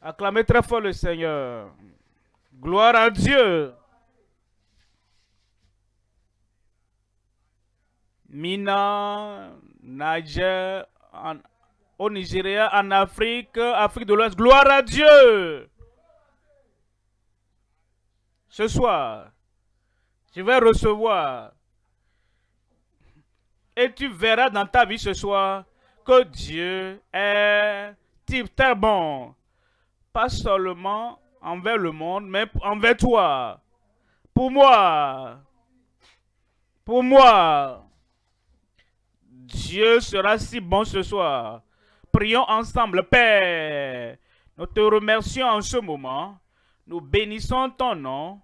Acclamez très fort le Seigneur. Gloire à Dieu. Mina, Niger, au Nigeria, en Afrique, Afrique de l'Ouest. Gloire à Dieu. Ce soir, je vais recevoir. Et tu verras dans ta vie ce soir que Dieu est très bon. Pas seulement envers le monde, mais envers toi. Pour moi, Dieu sera si bon ce soir. Prions ensemble, Père. Nous te remercions en ce moment. Nous bénissons ton nom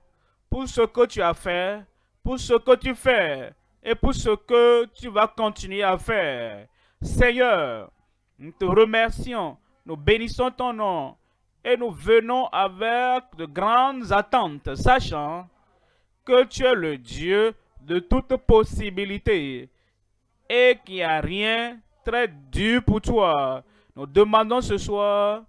pour ce que tu as fait, pour ce que tu fais et pour ce que tu vas continuer à faire. Seigneur, nous te remercions, nous bénissons ton nom et nous venons avec de grandes attentes, sachant que tu es le Dieu de toute possibilité et qu'il n'y a rien très dur pour toi. Nous demandons ce soir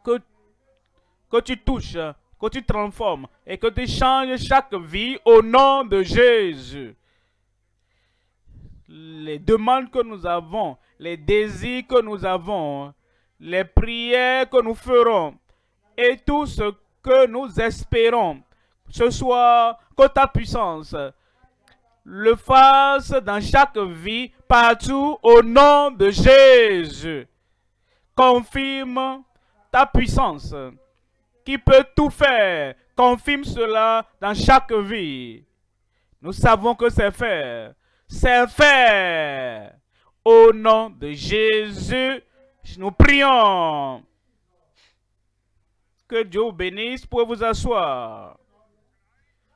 que tu touches, que tu transformes et que tu changes chaque vie au nom de Jésus. Les demandes que nous avons, les désirs que nous avons, les prières que nous ferons et tout ce que nous espérons, ce soir, que ta puissance le fasse dans chaque vie, partout, au nom de Jésus. Confirme ta puissance qui peut tout faire. Confirme cela dans chaque vie. Nous savons que c'est fait. C'est fait. Au nom de Jésus, nous prions. Que Dieu vous bénisse. Vous pouvez vous asseoir.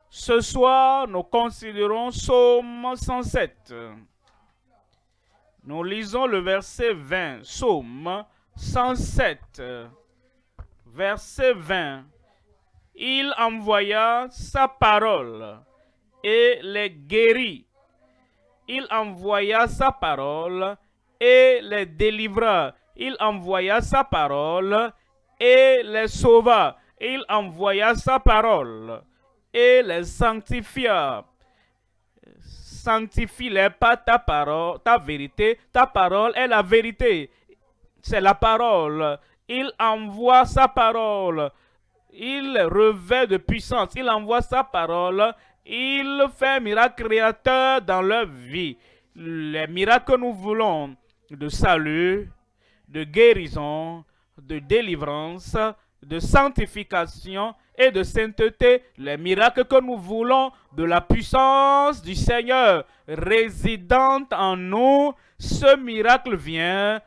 Ce soir, nous considérons Psaume 107. Nous lisons le verset 20. Psaume 107. Verset 20. Il envoya sa parole et les guérit. Il envoya sa parole et les délivra. Il envoya sa parole et les sauva. Il envoya sa parole et les sanctifia. Sanctifie-les par ta parole, ta vérité. Ta parole est la vérité. C'est la parole. Il envoie sa parole. Il revêt de puissance. Il envoie sa parole. Il fait un miracle créateur dans leur vie. Les miracles que nous voulons de salut, de guérison, de délivrance, de sanctification et de sainteté, les miracles que nous voulons de la puissance du Seigneur résidente en nous, ce miracle vient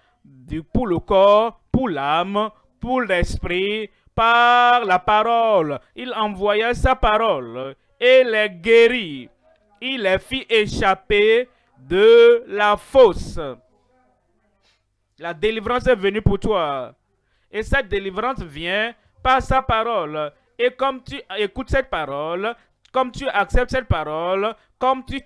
pour le corps, pour l'âme, pour l'esprit, par la parole. Il envoya sa parole et les guérit. Il les fit échapper de la fosse. La délivrance est venue pour toi. Et cette délivrance vient par sa parole. Et comme tu écoutes cette parole, comme tu acceptes cette parole, comme tu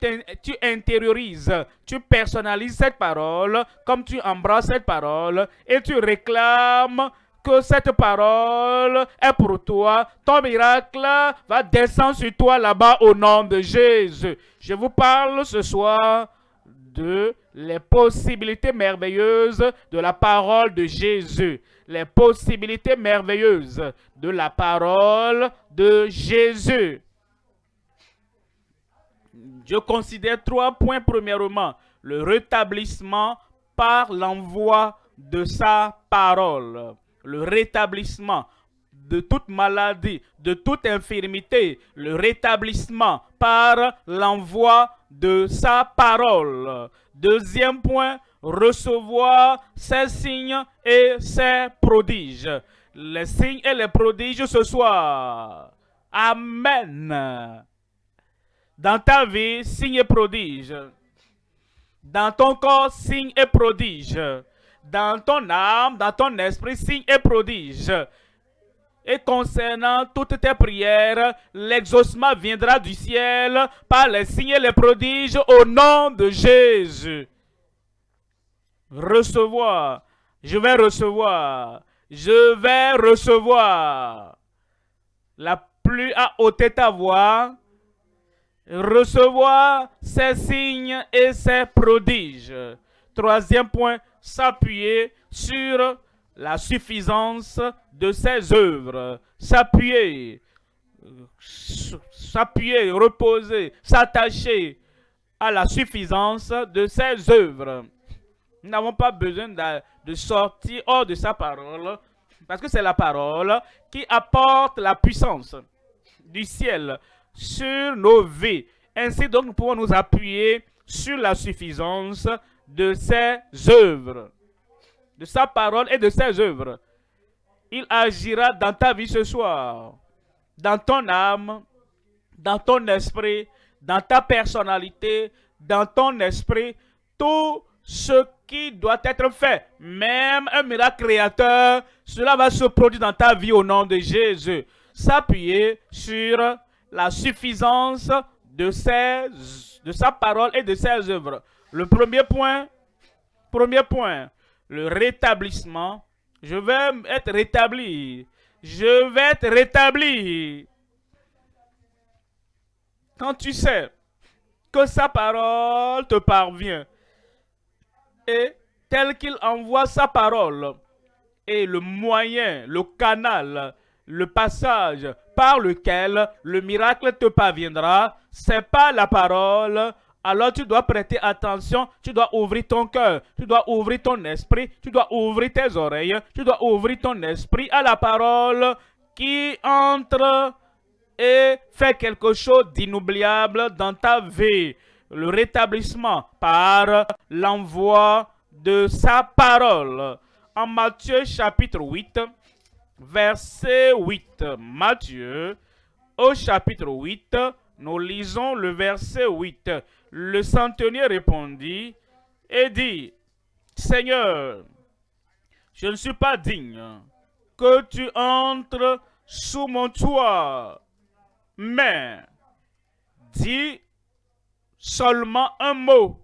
intériorises, tu personnalises cette parole, comme tu embrasses cette parole, et tu réclames que cette parole est pour toi, ton miracle va descendre sur toi là-bas au nom de Jésus. Je vous parle ce soir de les possibilités merveilleuses de la parole de Jésus. Les possibilités merveilleuses de la parole de Jésus. Je considère 3 points. Premièrement, le rétablissement par l'envoi de sa parole. Le rétablissement de toute maladie, de toute infirmité. Le rétablissement par l'envoi de sa parole. Deuxième point, recevoir ses signes et ses prodiges. Les signes et les prodiges ce soir. Amen. Dans ta vie, signes et prodiges. Dans ton corps, signes et prodiges. Dans ton âme, dans ton esprit, signes et prodiges. Et concernant toutes tes prières, l'exaucement viendra du ciel par les signes et les prodiges au nom de Jésus. Recevoir. Je vais recevoir Je vais recevoir. La pluie a ôté ta voix. Recevoir ces signes et ces prodiges. Troisième point, s'appuyer sur la suffisance de ses œuvres. S'appuyer, reposer, s'attacher à la suffisance de ses œuvres. Nous n'avons pas besoin de sortir hors de sa parole, parce que c'est la parole qui apporte la puissance du ciel sur nos vies. Ainsi donc, nous pouvons nous appuyer sur la suffisance de ses œuvres, de sa parole et de ses œuvres. Il agira dans ta vie ce soir, dans ton âme, dans ton esprit, dans ta personnalité, dans ton esprit, tout ce qui doit être fait, même un miracle créateur, cela va se produire dans ta vie au nom de Jésus. S'appuyer sur la suffisance de sa parole et de ses œuvres. Le premier point, le rétablissement. Je vais être rétabli. Je vais être rétabli. Quand tu sais que sa parole te parvient et tel qu'il envoie sa parole et le moyen, le canal, le passage par lequel le miracle te parviendra, c'est pas la parole. Alors tu dois prêter attention, tu dois ouvrir ton cœur, tu dois ouvrir ton esprit, tu dois ouvrir tes oreilles, tu dois ouvrir ton esprit à la parole qui entre et fait quelque chose d'inoubliable dans ta vie. Le rétablissement par l'envoi de sa parole. En Matthieu chapitre 8, verset 8. Matthieu, au chapitre 8, nous lisons le verset 8. Le centenier répondit et dit, Seigneur, je ne suis pas digne que tu entres sous mon toit, mais dis seulement un mot.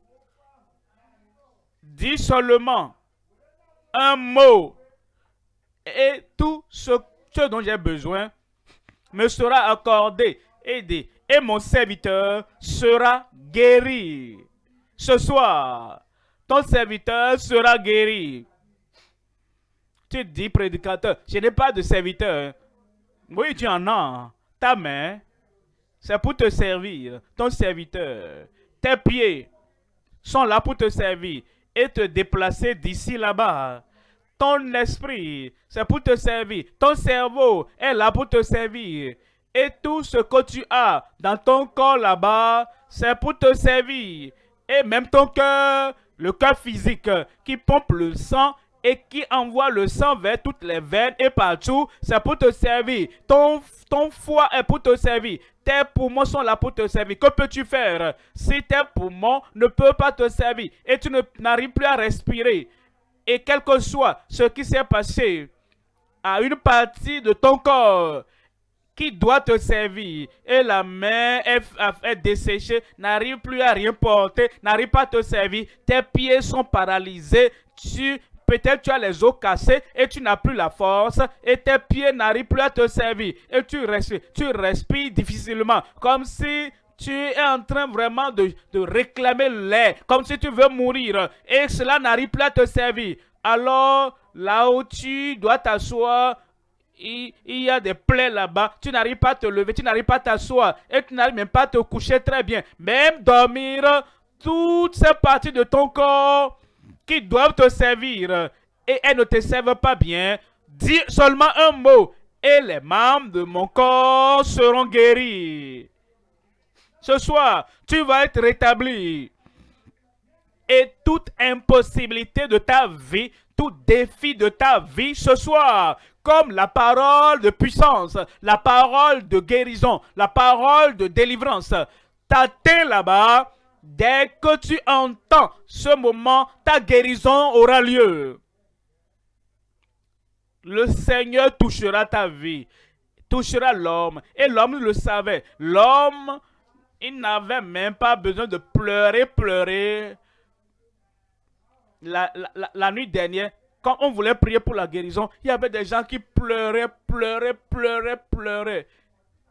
Dis seulement un mot. Et tout ce dont j'ai besoin me sera accordé. Et mon serviteur sera guéri. Ce soir, ton serviteur sera guéri. Tu dis, prédicateur, je n'ai pas de serviteur. Oui, tu en as. Ta main, c'est pour te servir. Ton serviteur. Tes pieds sont là pour te servir et te déplacer d'ici là-bas. Ton esprit, c'est pour te servir. Ton cerveau est là pour te servir. Et tout ce que tu as dans ton corps là-bas, c'est pour te servir. Et même ton cœur, le cœur physique qui pompe le sang et qui envoie le sang vers toutes les veines et partout, c'est pour te servir. Ton foie est pour te servir. Tes poumons sont là pour te servir. Que peux-tu faire si tes poumons ne peuvent pas te servir et tu n'arrives plus à respirer? Et quel que soit ce qui s'est passé à une partie de ton corps qui doit te servir et la main est desséchée, n'arrive plus à rien porter, n'arrive pas à te servir, tes pieds sont paralysés, peut-être tu as les os cassés et tu n'as plus la force et tes pieds n'arrivent plus à te servir et tu respires difficilement comme si tu es en train vraiment de réclamer l'air, comme si tu veux mourir et cela n'arrive plus à te servir. Alors, là où tu dois t'asseoir, il y a des plaies là-bas, tu n'arrives pas à te lever, tu n'arrives pas à t'asseoir et tu n'arrives même pas à te coucher très bien. Même dormir, toutes ces parties de ton corps qui doivent te servir et elles ne te servent pas bien, dis seulement un mot et les membres de mon corps seront guéris. Ce soir, tu vas être rétabli. Et toute impossibilité de ta vie, tout défi de ta vie ce soir, comme la parole de puissance, la parole de guérison, la parole de délivrance, t'atteint là-bas. Dès que tu entends ce moment, ta guérison aura lieu. Le Seigneur touchera ta vie, touchera l'homme. Et l'homme le savait. L'homme, il n'avait même pas besoin de pleurer. La nuit dernière, quand on voulait prier pour la guérison, il y avait des gens qui pleuraient, pleuraient, pleuraient, pleuraient.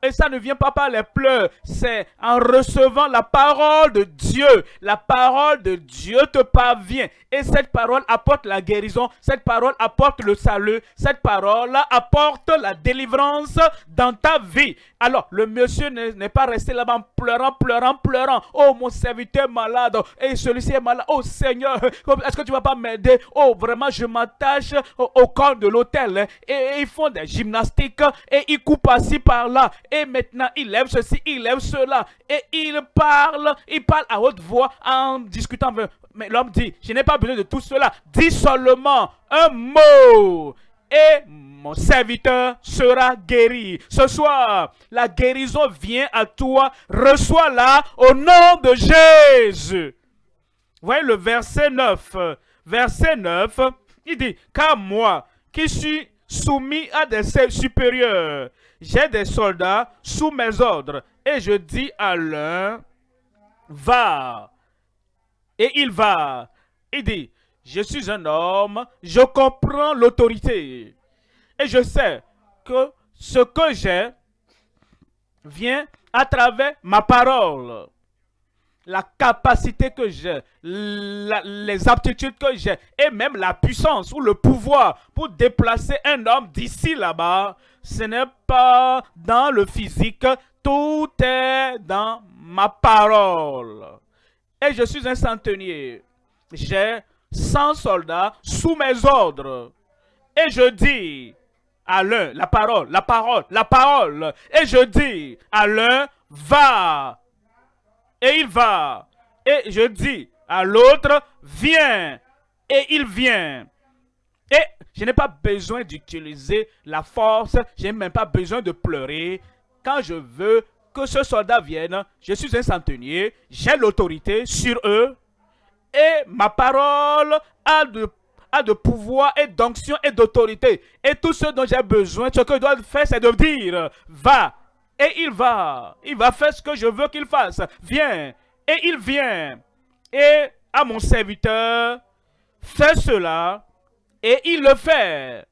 Et ça ne vient pas par les pleurs, c'est en recevant la parole de Dieu. La parole de Dieu te parvient. Et cette parole apporte la guérison, cette parole apporte le salut, cette parole apporte la délivrance dans ta vie. Alors, le monsieur n'est pas resté là-bas en pleurant, pleurant, pleurant. Oh, mon serviteur est malade. Et celui-ci est malade. Oh, Seigneur, est-ce que tu ne vas pas m'aider? Oh, vraiment, je m'attache au corps de l'autel. Et ils font des gymnastiques et ils coupent par-ci, par-là. Et maintenant, il lève ceci, il lève cela. Et il parle à haute voix en discutant. Mais l'homme dit, je n'ai pas besoin de tout cela. Dis seulement un mot. Et mon serviteur sera guéri. Ce soir, la guérison vient à toi. Reçois-la au nom de Jésus. Voyez le verset 9. Verset 9, il dit, car moi qui suis soumis à des supérieurs, j'ai des soldats sous mes ordres. Et je dis à l'un, va. Et il va. Il dit, je suis un homme, je comprends l'autorité. Et je sais que ce que j'ai vient à travers ma parole. La capacité que j'ai, les aptitudes que j'ai, et même la puissance ou le pouvoir pour déplacer un homme d'ici là-bas, ce n'est pas dans le physique, tout est dans ma parole. Et je suis un centenier. J'ai 100 soldats sous mes ordres. Et je dis à l'un, la parole, la parole, la parole. Et je dis à l'un, va. Et il va. Et je dis à l'autre, viens. Et il vient. Et je n'ai pas besoin d'utiliser la force. Je n'ai même pas besoin de pleurer. Quand je veux que ce soldat vienne, je suis un centenier. J'ai l'autorité sur eux. Et ma parole a de pouvoir et d'onction et d'autorité. Et tout ce dont j'ai besoin, ce que je dois faire, c'est de dire, va. Et il va. Il va faire ce que je veux qu'il fasse. Viens. Et il vient. Et à mon serviteur, fais cela. Et il le fait.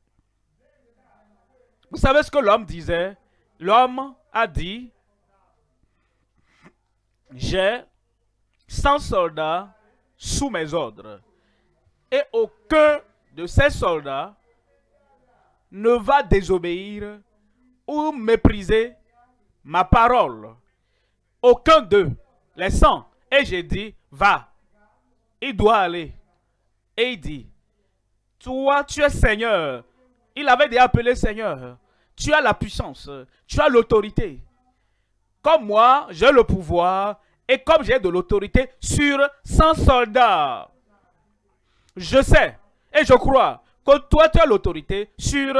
Vous savez ce que l'homme disait? L'homme a dit, j'ai 100 soldats sous mes ordres. Et aucun de ces soldats ne va désobéir ou mépriser ma parole. Aucun d'eux, les 100. Et j'ai dit, va. Il doit aller. Et il dit, toi, tu es Seigneur. Il avait déjà appelé Seigneur. Tu as la puissance. Tu as l'autorité. Comme moi, j'ai le pouvoir. Et comme j'ai de l'autorité sur 100 soldats. Je sais et je crois que toi, tu as l'autorité sur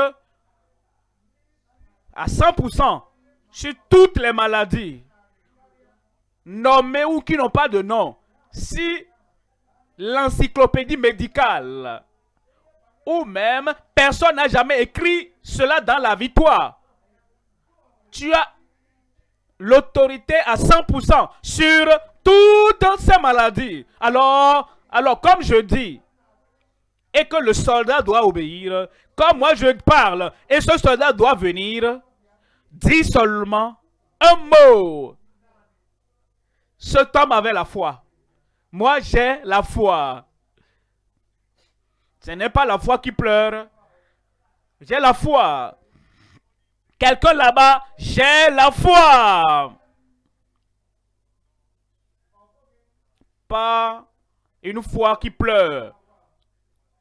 à 100% sur toutes les maladies nommées ou qui n'ont pas de nom. Si l'encyclopédie médicale ou même personne n'a jamais écrit cela dans la victoire, tu as l'autorité à 100% sur toutes ces maladies. Alors comme je dis, et que le soldat doit obéir, comme moi je parle, et ce soldat doit venir, dis seulement un mot. Cet homme avait la foi. Moi j'ai la foi. Ce n'est pas la foi qui pleure. J'ai la foi. Quelqu'un là-bas, j'ai la foi. Pas une foi qui pleure.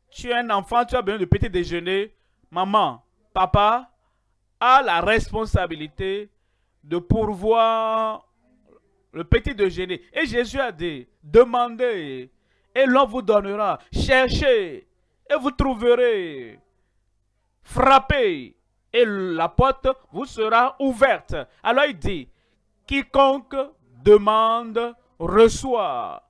Tu es un enfant, tu as besoin de petit déjeuner. Maman, papa a la responsabilité de pourvoir le petit déjeuner. Et Jésus a dit, demandez et l'on vous donnera. Cherchez et vous trouverez. Frappez et la porte vous sera ouverte. Alors il dit, quiconque demande, reçoit.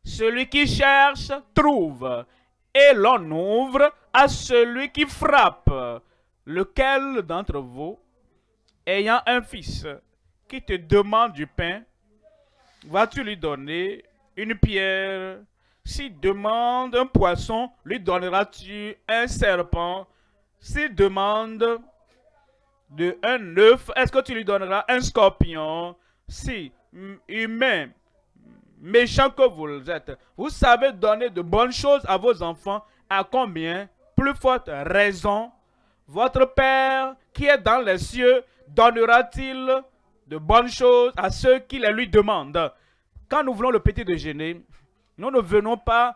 Celui qui cherche, trouve. Et l'on ouvre à celui qui frappe. Lequel d'entre vous, ayant un fils qui te demande du pain, vas-tu lui donner une pierre? S'il demande un poisson, lui donneras-tu un serpent? S'il demande un œuf, est-ce que tu lui donneras un scorpion? Si, humain, méchant que vous êtes, vous savez donner de bonnes choses à vos enfants, à combien plus forte raison votre Père qui est dans les cieux donnera-t-il de bonnes choses à ceux qui les lui demandent? Quand nous voulons le petit déjeuner, nous ne venons pas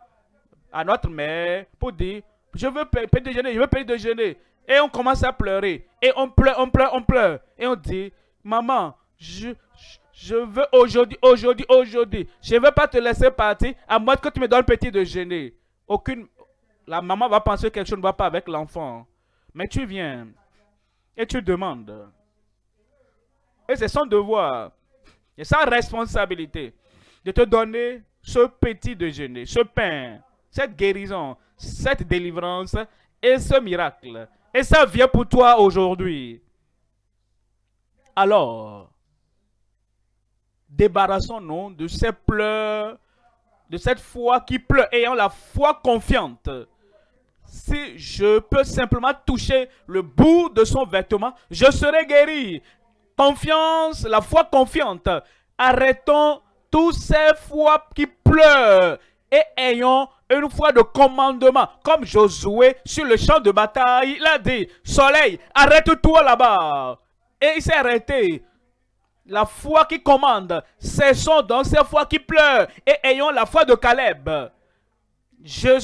à notre mère pour dire je veux petit déjeuner, je veux petit déjeuner. Et on commence à pleurer. Et on pleure, on pleure, on pleure. Et on dit maman, je veux aujourd'hui, aujourd'hui, aujourd'hui. Je ne veux pas te laisser partir à moins que tu me donnes petit déjeuner. La maman va penser que quelque chose ne va pas avec l'enfant. Mais tu viens et tu demandes. Et c'est son devoir et sa responsabilité de te donner ce petit déjeuner, ce pain, cette guérison, cette délivrance et ce miracle. Et ça vient pour toi aujourd'hui. Alors, débarrassons-nous de ces pleurs, de cette foi qui pleure, ayant la foi confiante. Si je peux simplement toucher le bout de son vêtement, je serai guéri. Confiance, la foi confiante. Arrêtons tous ces foi qui pleurent et ayons une foi de commandement. Comme Josué sur le champ de bataille, il a dit, soleil, arrête-toi là-bas. Et il s'est arrêté. La foi qui commande, cessons donc ces foi qui pleurent et ayons la foi de Caleb. J'ai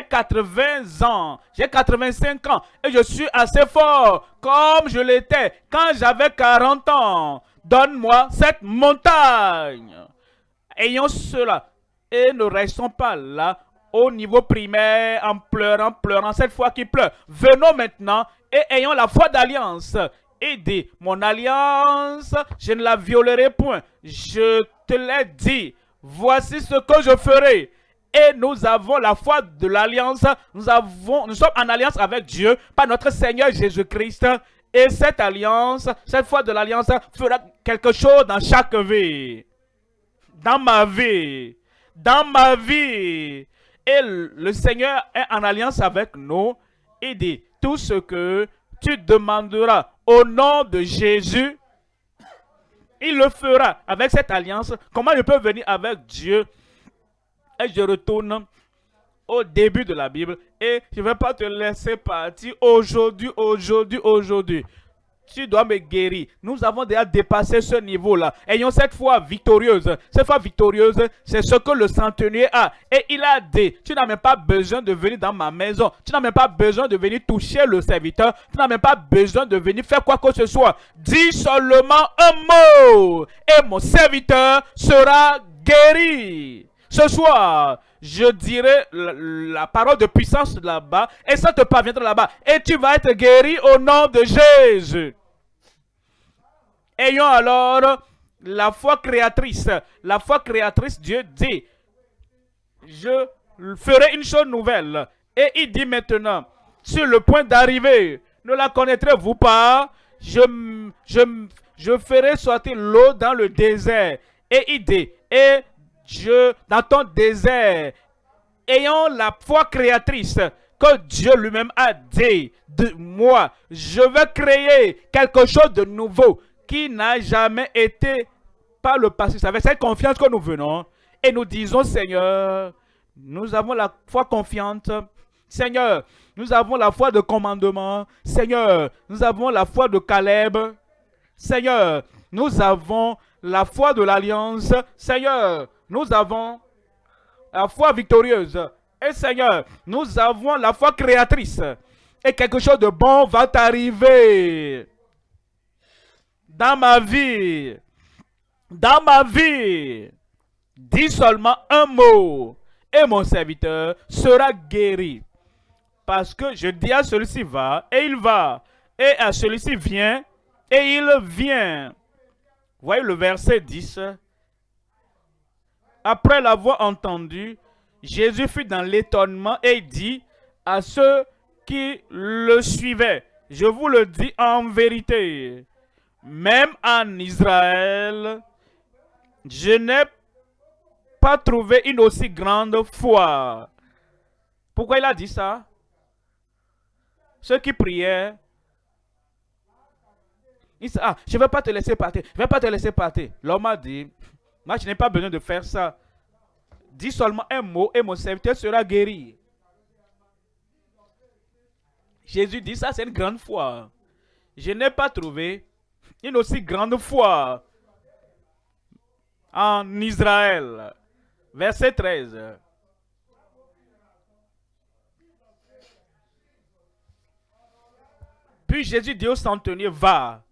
80 ans, j'ai 85 ans et je suis assez fort comme je l'étais quand j'avais 40 ans. Donne-moi cette montagne. Ayons cela et ne restons pas là au niveau primaire en pleurant, pleurant, cette foi qui pleure. Venons maintenant et ayons la foi d'alliance. Et dis, mon alliance, je ne la violerai point. Je te l'ai dit, voici ce que je ferai. Et nous avons la foi de l'alliance. Nous sommes en alliance avec Dieu par notre Seigneur Jésus-Christ. Et cette alliance, cette foi de l'alliance fera quelque chose dans chaque vie. Dans ma vie. Dans ma vie. Et le Seigneur est en alliance avec nous. Il dit, tout ce que tu demanderas au nom de Jésus, il le fera avec cette alliance. Comment je peux venir avec Dieu? Et je retourne au début de la Bible et je ne vais pas te laisser partir aujourd'hui, aujourd'hui, aujourd'hui. Tu dois me guérir. Nous avons déjà dépassé ce niveau-là. Ayons cette foi victorieuse. Cette foi victorieuse, c'est ce que le centenier a. Et il a dit, tu n'as même pas besoin de venir dans ma maison. Tu n'as même pas besoin de venir toucher le serviteur. Tu n'as même pas besoin de venir faire quoi que ce soit. Dis seulement un mot et mon serviteur sera guéri. Ce soir, je dirai la parole de puissance là-bas et ça te parviendra là-bas. Et tu vas être guéri au nom de Jésus. Ayons alors la foi créatrice. La foi créatrice, Dieu dit, je ferai une chose nouvelle. Et il dit maintenant, sur le point d'arriver, ne la connaîtrez-vous pas? Je ferai sortir l'eau dans le désert. Et il dit, et dans ton désert, ayant la foi créatrice que Dieu lui-même a dit de moi, je vais créer quelque chose de nouveau qui n'a jamais été par le passé. C'est avec cette confiance que nous venons et nous disons, Seigneur, nous avons la foi confiante. Seigneur, nous avons la foi de commandement. Seigneur, nous avons la foi de Caleb. Seigneur, nous avons la foi de l'alliance. Seigneur, nous avons la foi victorieuse. Et Seigneur, nous avons la foi créatrice. Et quelque chose de bon va t'arriver. Dans ma vie. Dans ma vie. Dis seulement un mot. Et mon serviteur sera guéri. Parce que je dis à celui-ci va, et il va. Et à celui-ci vient, et il vient. Voyez le verset 10. Après l'avoir entendu, Jésus fut dans l'étonnement et dit à ceux qui le suivaient, je vous le dis en vérité, même en Israël, je n'ai pas trouvé une aussi grande foi. Pourquoi il a dit ça? Ceux qui priaient, ils disent, ah, je ne vais pas te laisser partir, je ne vais pas te laisser partir. L'homme a dit, moi je n'ai pas besoin de faire ça. Dis seulement un mot et mon serviteur sera guéri. Jésus dit, ça c'est une grande foi. Je n'ai pas trouvé une aussi grande foi en Israël. Verset 13. Puis Jésus dit au centenier, va.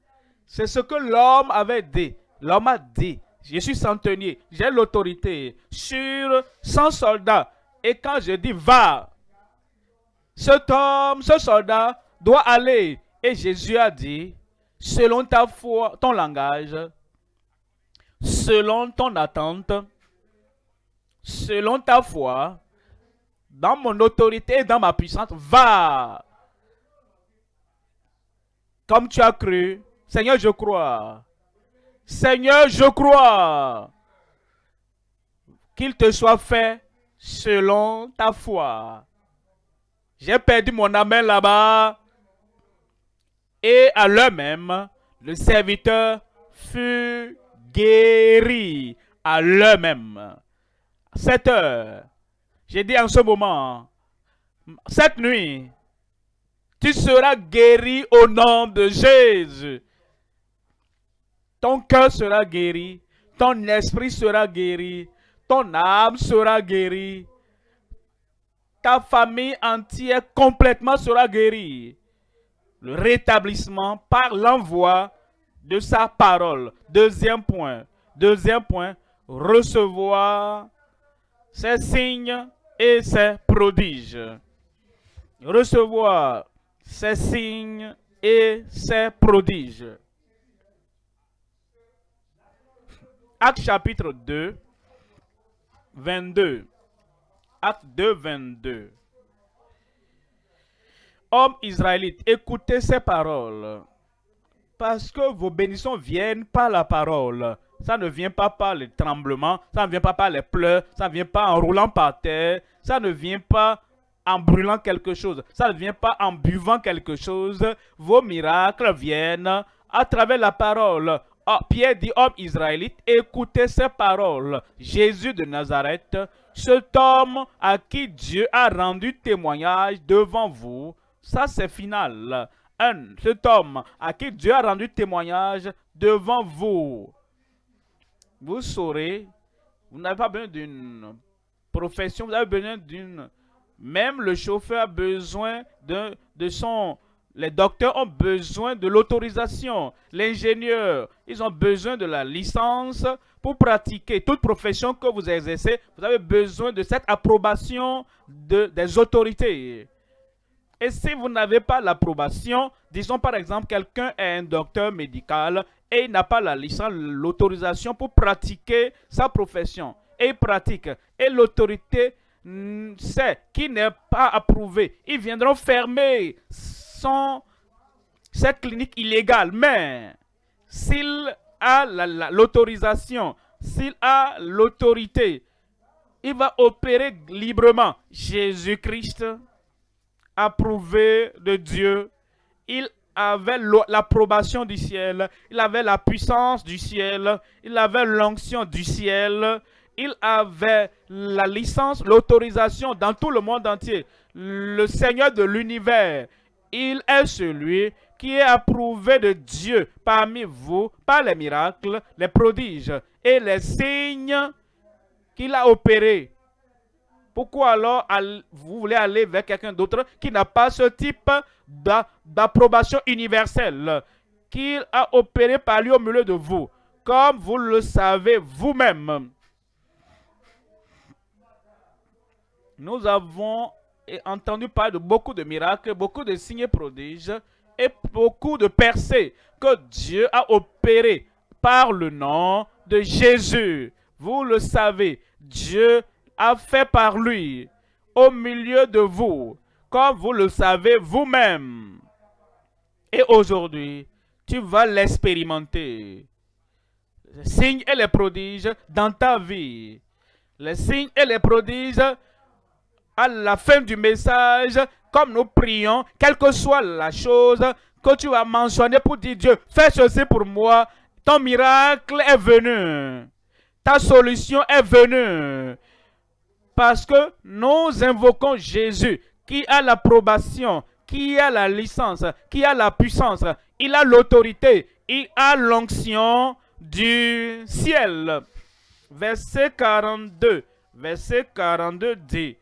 C'est ce que l'homme avait dit. L'homme a dit, je suis centenier, j'ai l'autorité sur 100 soldats. Et quand je dis va, cet homme, ce soldat doit aller. Et Jésus a dit, selon ta foi, ton langage, selon ton attente, selon ta foi, dans mon autorité et dans ma puissance, va. Comme tu as cru, Seigneur, je crois. Seigneur, je crois. Qu'il te soit fait selon ta foi. J'ai perdu mon amen là-bas. Et à l'heure même, le serviteur fut guéri. À l'heure même. 7 heures. J'ai dit en ce moment, cette nuit, tu seras guéri au nom de Jésus. Ton cœur sera guéri, ton esprit sera guéri, ton âme sera guérie, ta famille entière complètement sera guérie. Le rétablissement par l'envoi de sa parole. Deuxième point, recevoir ses signes et ses prodiges. Recevoir ses signes et ses prodiges. Acte chapitre 2, 22. Acte 2, 22. Hommes israélites, écoutez ces paroles. Parce que vos bénédictions viennent par la parole. Ça ne vient pas par les tremblements, ça ne vient pas par les pleurs, ça ne vient pas en roulant par terre, ça ne vient pas en brûlant quelque chose, ça ne vient pas en buvant quelque chose. Vos miracles viennent à travers la parole. Oh, Pierre dit, homme israélite, écoutez ces paroles. Jésus de Nazareth, cet homme à qui Dieu a rendu témoignage devant vous, ça c'est final. Cet homme à qui Dieu a rendu témoignage devant vous. Vous saurez, vous n'avez pas besoin d'une profession, vous avez besoin d'une... Même le chauffeur a besoin de son... Les docteurs ont besoin de l'autorisation. L'ingénieur, ils ont besoin de la licence pour pratiquer. Toute profession que vous exercez, vous avez besoin de cette approbation des autorités. Et si vous n'avez pas l'approbation, disons par exemple, quelqu'un est un docteur médical et il n'a pas la licence, l'autorisation pour pratiquer sa profession. Et il pratique. Et l'autorité sait qu'il n'est pas approuvé. Ils viendront fermer cette clinique illégale. Mais s'il a l'autorisation, s'il a l'autorité, il va opérer librement. Jésus-Christ, approuvé de Dieu, il avait l'approbation du ciel, il avait la puissance du ciel, il avait l'onction du ciel, il avait la licence, l'autorisation dans tout le monde entier. Le Seigneur de l'univers, il est celui qui est approuvé de Dieu parmi vous par les miracles, les prodiges et les signes qu'il a opérés. Pourquoi alors vous voulez aller vers quelqu'un d'autre qui n'a pas ce type d'approbation universelle qu'il a opéré par lui au milieu de vous, comme vous le savez vous-même? Nous avons entendu parler de beaucoup de miracles, beaucoup de signes et prodiges et beaucoup de percées que Dieu a opérées par le nom de Jésus. Vous le savez, Dieu a fait par lui au milieu de vous, comme vous le savez vous-même. Et aujourd'hui, tu vas l'expérimenter. Les signes et les prodiges dans ta vie. Les signes et les prodiges, à la fin du message, comme nous prions, quelle que soit la chose que tu vas mentionner pour dire Dieu, fais ceci pour moi, ton miracle est venu. Ta solution est venue. Parce que nous invoquons Jésus qui a l'approbation, qui a la licence, qui a la puissance, il a l'autorité, il a l'onction du ciel. Verset 42. Verset 42 dit,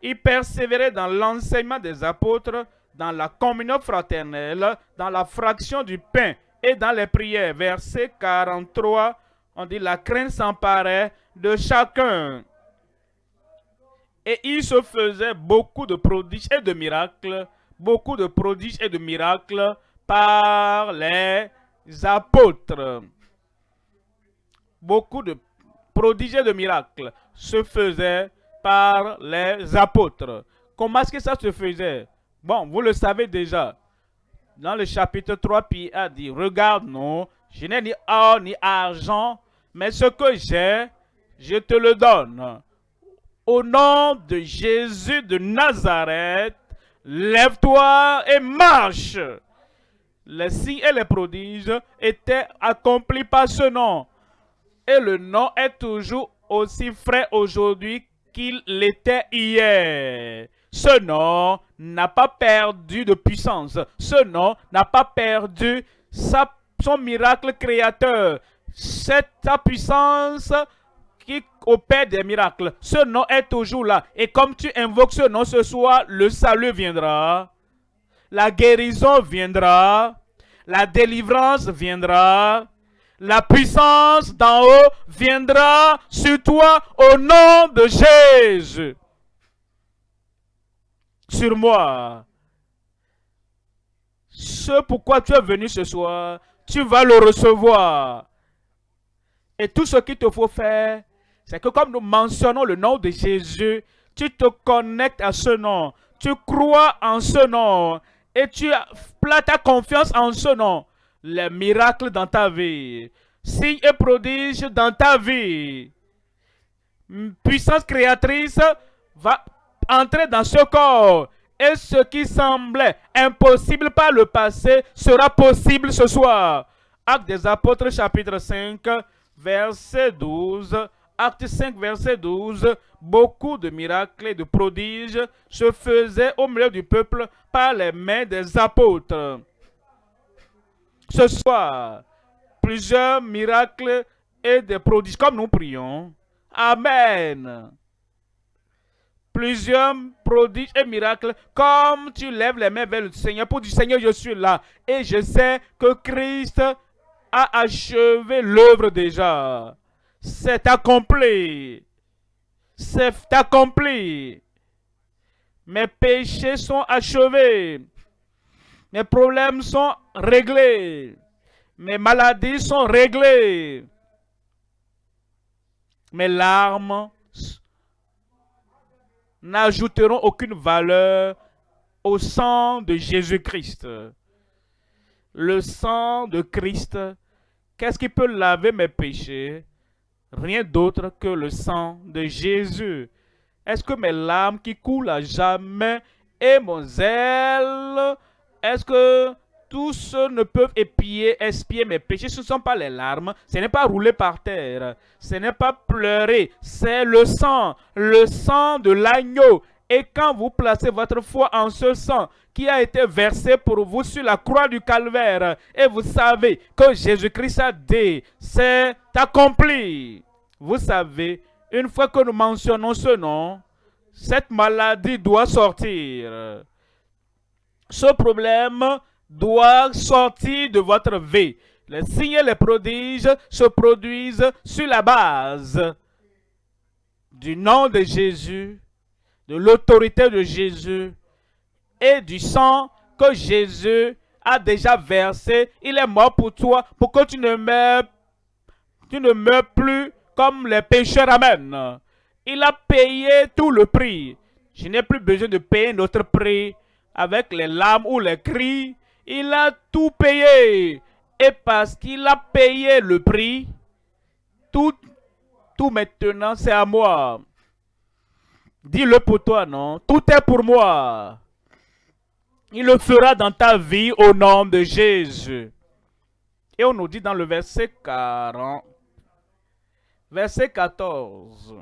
il persévérait dans l'enseignement des apôtres, dans la communion fraternelle, dans la fraction du pain et dans les prières. Verset 43, on dit, la crainte s'emparait de chacun. Et il se faisait beaucoup de prodiges et de miracles, beaucoup de prodiges et de miracles par les apôtres. Beaucoup de prodiges et de miracles se faisaient par les apôtres. Comment est-ce que ça se faisait? Bon, vous le savez déjà. Dans le chapitre 3, Pierre a dit, regarde, non, je n'ai ni or ni argent, mais ce que j'ai, je te le donne. Au nom de Jésus de Nazareth, lève-toi et marche. Les signes et les prodiges étaient accomplis par ce nom. Et le nom est toujours aussi frais aujourd'hui qu'il l'était hier. Ce nom n'a pas perdu de puissance. Ce nom n'a pas perdu son miracle créateur. Sa puissance qui opère des miracles. Ce nom est toujours là. Et comme tu invoques ce nom ce soir, le salut viendra. La guérison viendra. La délivrance viendra. La puissance d'en haut viendra sur toi au nom de Jésus. Sur moi. Ce pourquoi tu es venu ce soir, tu vas le recevoir. Et tout ce qu'il te faut faire, c'est que comme nous mentionnons le nom de Jésus, tu te connectes à ce nom. Tu crois en ce nom. Et tu places ta confiance en ce nom. Les miracles dans ta vie, signes et prodiges dans ta vie, puissance créatrice va entrer dans ce corps. Et ce qui semblait impossible par le passé sera possible ce soir. Actes des Apôtres chapitre 5, verset 12. Acte 5, verset 12. Beaucoup de miracles et de prodiges se faisaient au milieu du peuple par les mains des apôtres. Ce soir, plusieurs miracles et des prodiges, comme nous prions. Amen. Plusieurs prodiges et miracles, comme tu lèves les mains vers le Seigneur pour dire, Seigneur, je suis là. Et je sais que Christ a achevé l'œuvre déjà. C'est accompli. C'est accompli. Mes péchés sont achevés. Mes problèmes sont réglés. Mes maladies sont réglées. Mes larmes n'ajouteront aucune valeur au sang de Jésus-Christ. Le sang de Christ, qu'est-ce qui peut laver mes péchés? Rien d'autre que le sang de Jésus. Est-ce que mes larmes qui coulent à jamais et mon zèle, est-ce que tous ne peuvent expier mes péchés? Ce ne sont pas les larmes, ce n'est pas rouler par terre, ce n'est pas pleurer, c'est le sang de l'agneau. Et quand vous placez votre foi en ce sang qui a été versé pour vous sur la croix du calvaire, et vous savez que Jésus-Christ a dit, c'est accompli. Vous savez, une fois que nous mentionnons ce nom, cette maladie doit sortir. Ce problème doit sortir de votre vie. Les signes et les prodiges se produisent sur la base du nom de Jésus, de l'autorité de Jésus et du sang que Jésus a déjà versé. Il est mort pour toi, pour que tu ne meurs plus comme les pécheurs. Amen. Il a payé tout le prix. Je n'ai plus besoin de payer notre prix avec les larmes ou les cris. Il a tout payé. Et parce qu'il a payé le prix, tout Tout maintenant, c'est à moi. Dis-le pour toi, non? Tout est pour moi. Il le fera dans ta vie au nom de Jésus. Et on nous dit dans le verset 40, verset 14.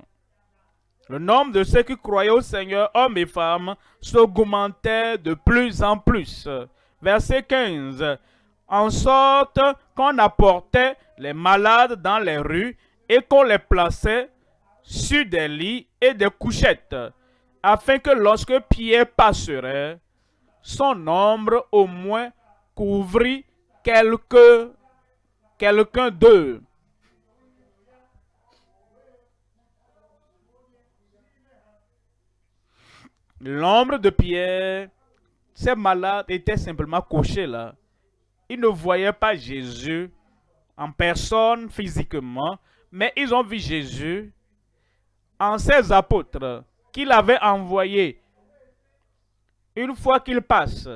Le nombre de ceux qui croyaient au Seigneur, hommes et femmes, s'augmentait de plus en plus. Verset 15. En sorte qu'on apportait les malades dans les rues et qu'on les plaçait sur des lits et des couchettes, afin que lorsque Pierre passerait, son nombre au moins couvrit quelqu'un d'eux. L'ombre de Pierre, ces malades étaient simplement couchés là. Ils ne voyaient pas Jésus en personne physiquement, mais ils ont vu Jésus en ses apôtres qu'il avait envoyés. Une fois qu'il passe,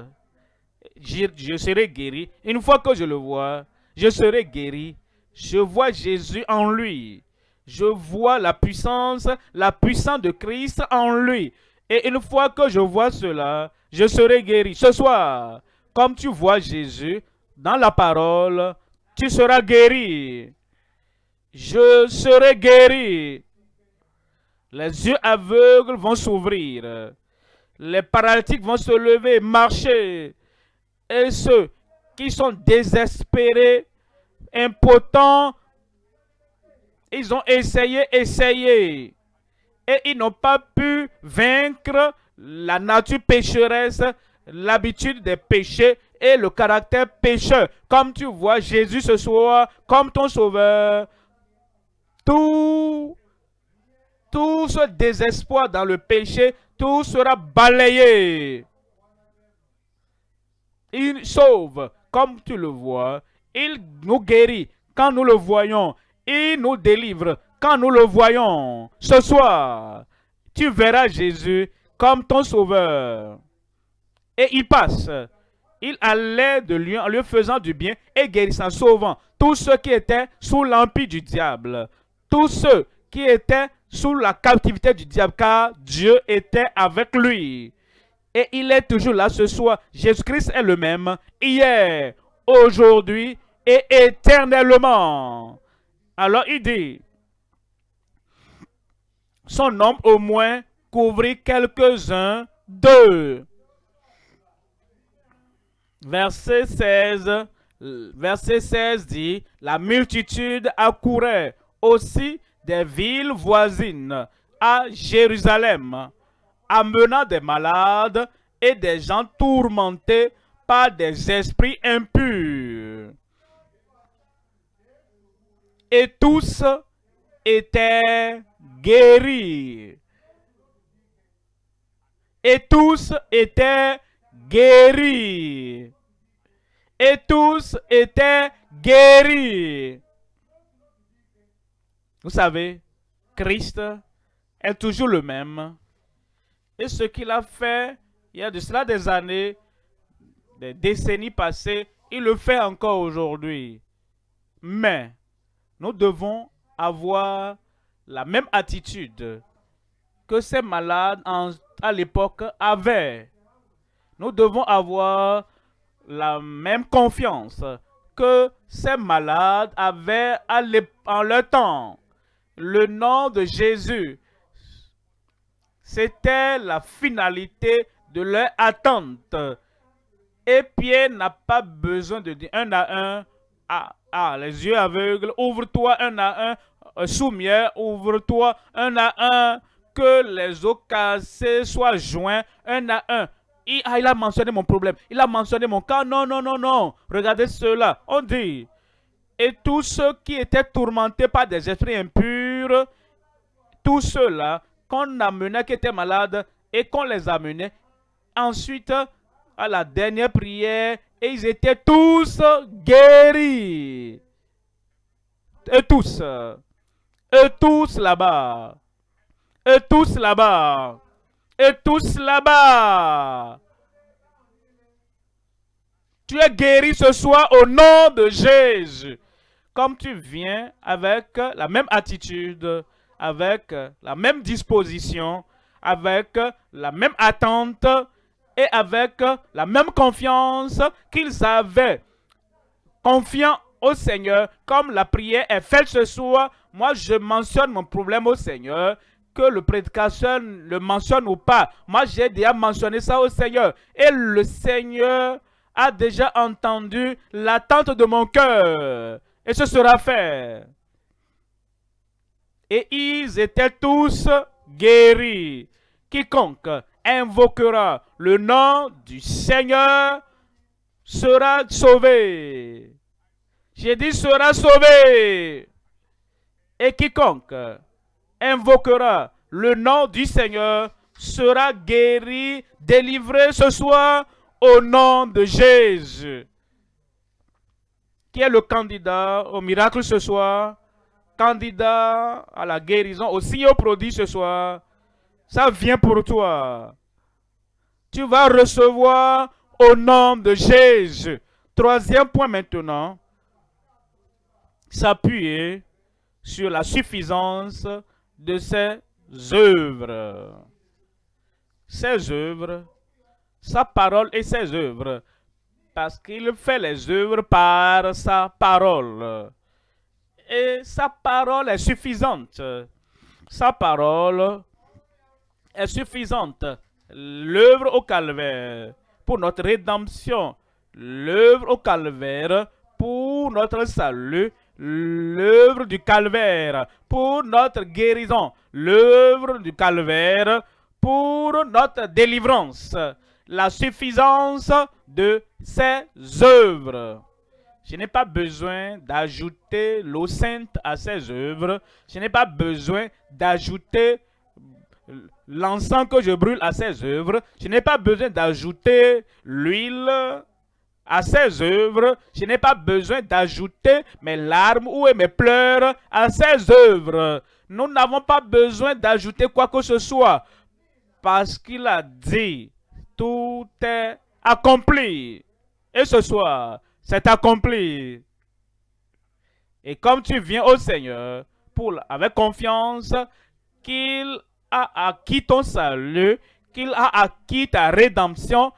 je serai guéri. Une fois que je le vois, je serai guéri. Je vois Jésus en lui. Je vois la puissance de Christ en lui. Et une fois que je vois cela, je serai guéri. Ce soir, comme tu vois Jésus dans la parole, tu seras guéri. Je serai guéri. Les yeux aveugles vont s'ouvrir. Les paralytiques vont se lever, marcher. Et ceux qui sont désespérés, impotents, ils ont essayé. Et ils n'ont pas pu vaincre la nature pécheresse, l'habitude des péchés et le caractère pécheur. Comme tu vois Jésus ce soir, comme ton sauveur, tout ce désespoir dans le péché, tout sera balayé. Il sauve, comme tu le vois. Il nous guérit quand nous le voyons. Il nous délivre quand nous le voyons. Ce soir, tu verras Jésus comme ton sauveur. Et il passe. Il allait de lui en lui faisant du bien et guérissant, sauvant tous ceux qui étaient sous l'empire du diable. Tous ceux qui étaient sous la captivité du diable, car Dieu était avec lui. Et il est toujours là ce soir. Jésus-Christ est le même, hier, aujourd'hui et éternellement. Alors il dit, son nom au moins couvrit quelques-uns d'eux. Verset 16 dit, la multitude accourait aussi des villes voisines à Jérusalem, amenant des malades et des gens tourmentés par des esprits impurs. Et tous étaient guéris. Et tous étaient guéris. Et tous étaient guéris. Vous savez, Christ est toujours le même. Et ce qu'il a fait, il y a de cela des années, des décennies passées, il le fait encore aujourd'hui. Mais nous devons avoir la même attitude que ces malades à l'époque avaient. Nous devons avoir la même confiance que ces malades avaient en leur temps. Le nom de Jésus, c'était la finalité de leur attente. Et Pierre n'a pas besoin de dire un à un, les yeux aveugles, ouvre-toi un à un, sourd-muet, ouvre-toi un à un, que les os cassés soient joints un à un. Il a mentionné mon problème, il a mentionné mon cas. Non, non, non, non. Regardez cela. On dit, et tous ceux qui étaient tourmentés par des esprits impurs, tous ceux-là qu'on amenait qui étaient malades et qu'on les amenait ensuite à la dernière prière et ils étaient tous guéris. Et tous là-bas. Et tous là-bas. Et tous là-bas. Tu es guéri ce soir au nom de Jésus. comme tu viens avec la même attitude, avec la même disposition, avec la même attente et avec la même confiance qu'ils avaient, confiant au Seigneur, comme la prière est faite ce soir, moi je mentionne mon problème au Seigneur, que le prédicateur le mentionne ou pas. Moi j'ai déjà mentionné ça au Seigneur. Et le Seigneur a déjà entendu l'attente de mon cœur. Et ce sera fait. Et ils étaient tous guéris. Quiconque invoquera le nom du Seigneur sera sauvé. J'ai dit sera sauvé. Et quiconque invoquera le nom du Seigneur sera guéri, délivré ce soir au nom de Jésus. Qui est le candidat au miracle ce soir? Candidat à la guérison, aussi au prodige ce soir? Ça vient pour toi. Tu vas recevoir au nom de Jésus. Troisième point maintenant, s'appuyer sur la suffisance de ses œuvres. Ses œuvres, sa parole et ses œuvres. Parce qu'il fait les œuvres par sa parole. Et sa parole est suffisante. Sa parole est suffisante. L'œuvre au calvaire pour notre rédemption. L'œuvre au calvaire pour notre salut. L'œuvre du calvaire pour notre guérison. L'œuvre du calvaire pour notre délivrance. La suffisance de ses œuvres. Je n'ai pas besoin d'ajouter l'eau sainte à ses œuvres. Je n'ai pas besoin d'ajouter l'encens que je brûle à ses œuvres. Je n'ai pas besoin d'ajouter l'huile à ses œuvres. Je n'ai pas besoin d'ajouter mes larmes ou mes pleurs à ses œuvres. Nous n'avons pas besoin d'ajouter quoi que ce soit. Parce qu'il a dit, tout est accompli. Et ce soir, c'est accompli. Et comme tu viens au Seigneur avec confiance qu'il a acquis ton salut, qu'il a acquis ta rédemption,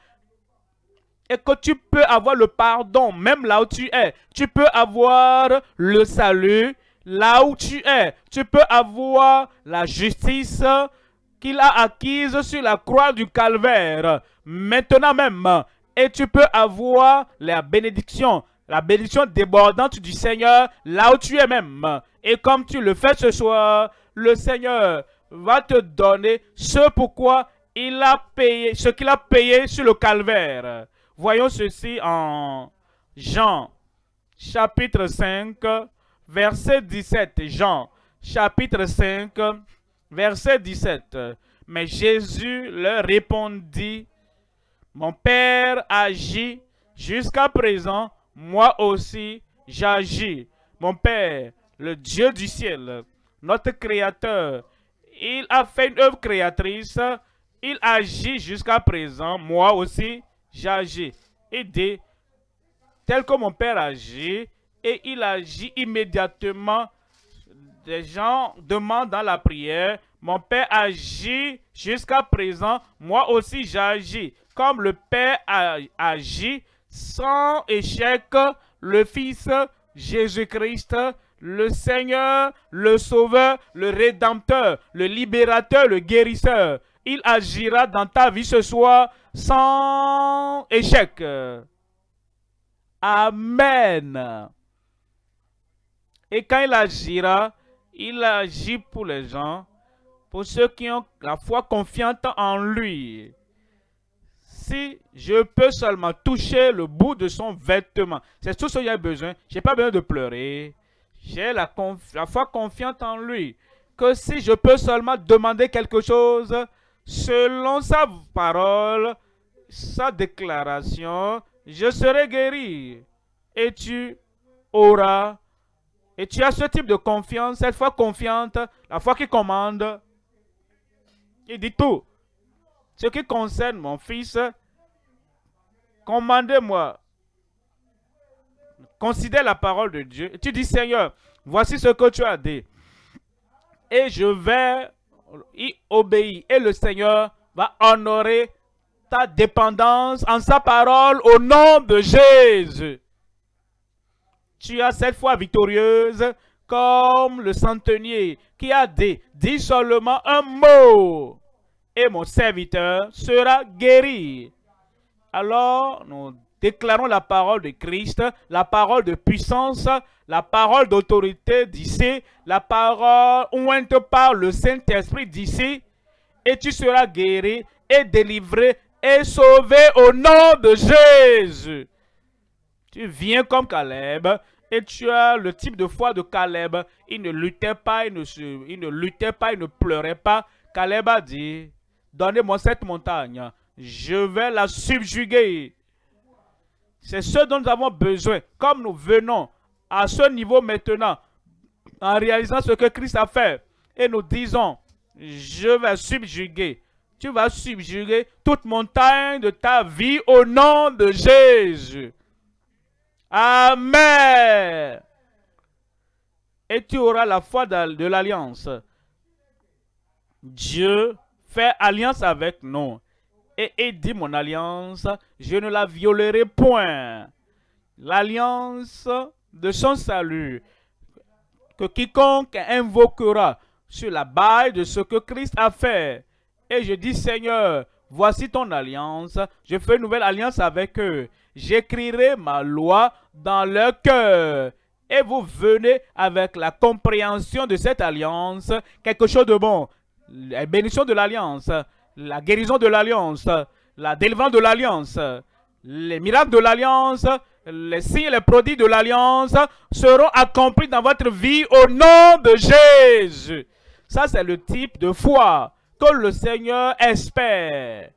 et que tu peux avoir le pardon même là où tu es. Tu peux avoir le salut là où tu es. Tu peux avoir la justice qu'il a acquise sur la croix du calvaire. Maintenant même. Et tu peux avoir la bénédiction débordante du Seigneur là où tu es même. Et comme tu le fais ce soir, le Seigneur va te donner ce pourquoi il a payé, ce qu'il a payé sur le calvaire. Voyons ceci en Jean, chapitre 5, verset 17. Jean, chapitre 5, verset 17. Mais Jésus leur répondit, mon Père agit jusqu'à présent, moi aussi j'agis. Mon Père, le Dieu du ciel, notre Créateur, il a fait une œuvre créatrice, il agit jusqu'à présent, moi aussi j'agis. Il dit, tel que mon Père agit, et il agit immédiatement. Des gens demandent dans la prière, mon Père agit jusqu'à présent, moi aussi j'agis. Comme le Père agit sans échec, le Fils Jésus-Christ, le Seigneur, le Sauveur, le Rédempteur, le Libérateur, le Guérisseur, il agira dans ta vie ce soir sans échec. Amen. Et quand il agit pour les gens, pour ceux qui ont la foi confiante en lui. Si je peux seulement toucher le bout de son vêtement, c'est tout ce que j'ai besoin. Je n'ai pas besoin de pleurer. J'ai la foi confiante en lui. Que si je peux seulement demander quelque chose, selon sa parole, sa déclaration, je serai guéri. Et tu auras. Et tu as ce type de confiance, cette foi confiante, la foi qui commande. Il dit tout. Ce qui concerne mon fils, commandez-moi. considères la parole de Dieu. Tu dis, Seigneur, voici ce que tu as dit. Et je vais y obéir. Et le Seigneur va honorer ta dépendance en sa parole au nom de Jésus. Tu as cette foi victorieuse comme le centenier qui a dit, dis seulement un mot et mon serviteur sera guéri. Alors, nous déclarons la parole de Christ, la parole de puissance, la parole d'autorité d'ici, la parole ointe par le Saint-Esprit d'ici, et tu seras guéri et délivré et sauvé au nom de Jésus. Tu viens comme Caleb et tu as le type de foi de Caleb. Il ne luttait pas, il ne pleurait pas. Caleb a dit, donnez-moi cette montagne, je vais la subjuguer. C'est ce dont nous avons besoin. Comme nous venons à ce niveau maintenant, en réalisant ce que Christ a fait, et nous disons, je vais subjuguer. Tu vas subjuguer toute montagne de ta vie au nom de Jésus. Amen. Et tu auras la foi de l'alliance. Dieu fait alliance avec nous. Et il dit, mon alliance, je ne la violerai point. L'alliance de son salut, que quiconque invoquera sur la base de ce que Christ a fait. Et je dis, Seigneur, voici ton alliance. Je fais une nouvelle alliance avec eux. J'écrirai ma loi dans leur cœur. Et vous venez avec la compréhension de cette alliance, quelque chose de bon. La bénédiction de l'alliance, la guérison de l'alliance, la délivrance de l'alliance, les miracles de l'alliance, les signes et les prodiges de l'alliance seront accomplis dans votre vie au nom de Jésus. Ça, c'est le type de foi que le Seigneur espère.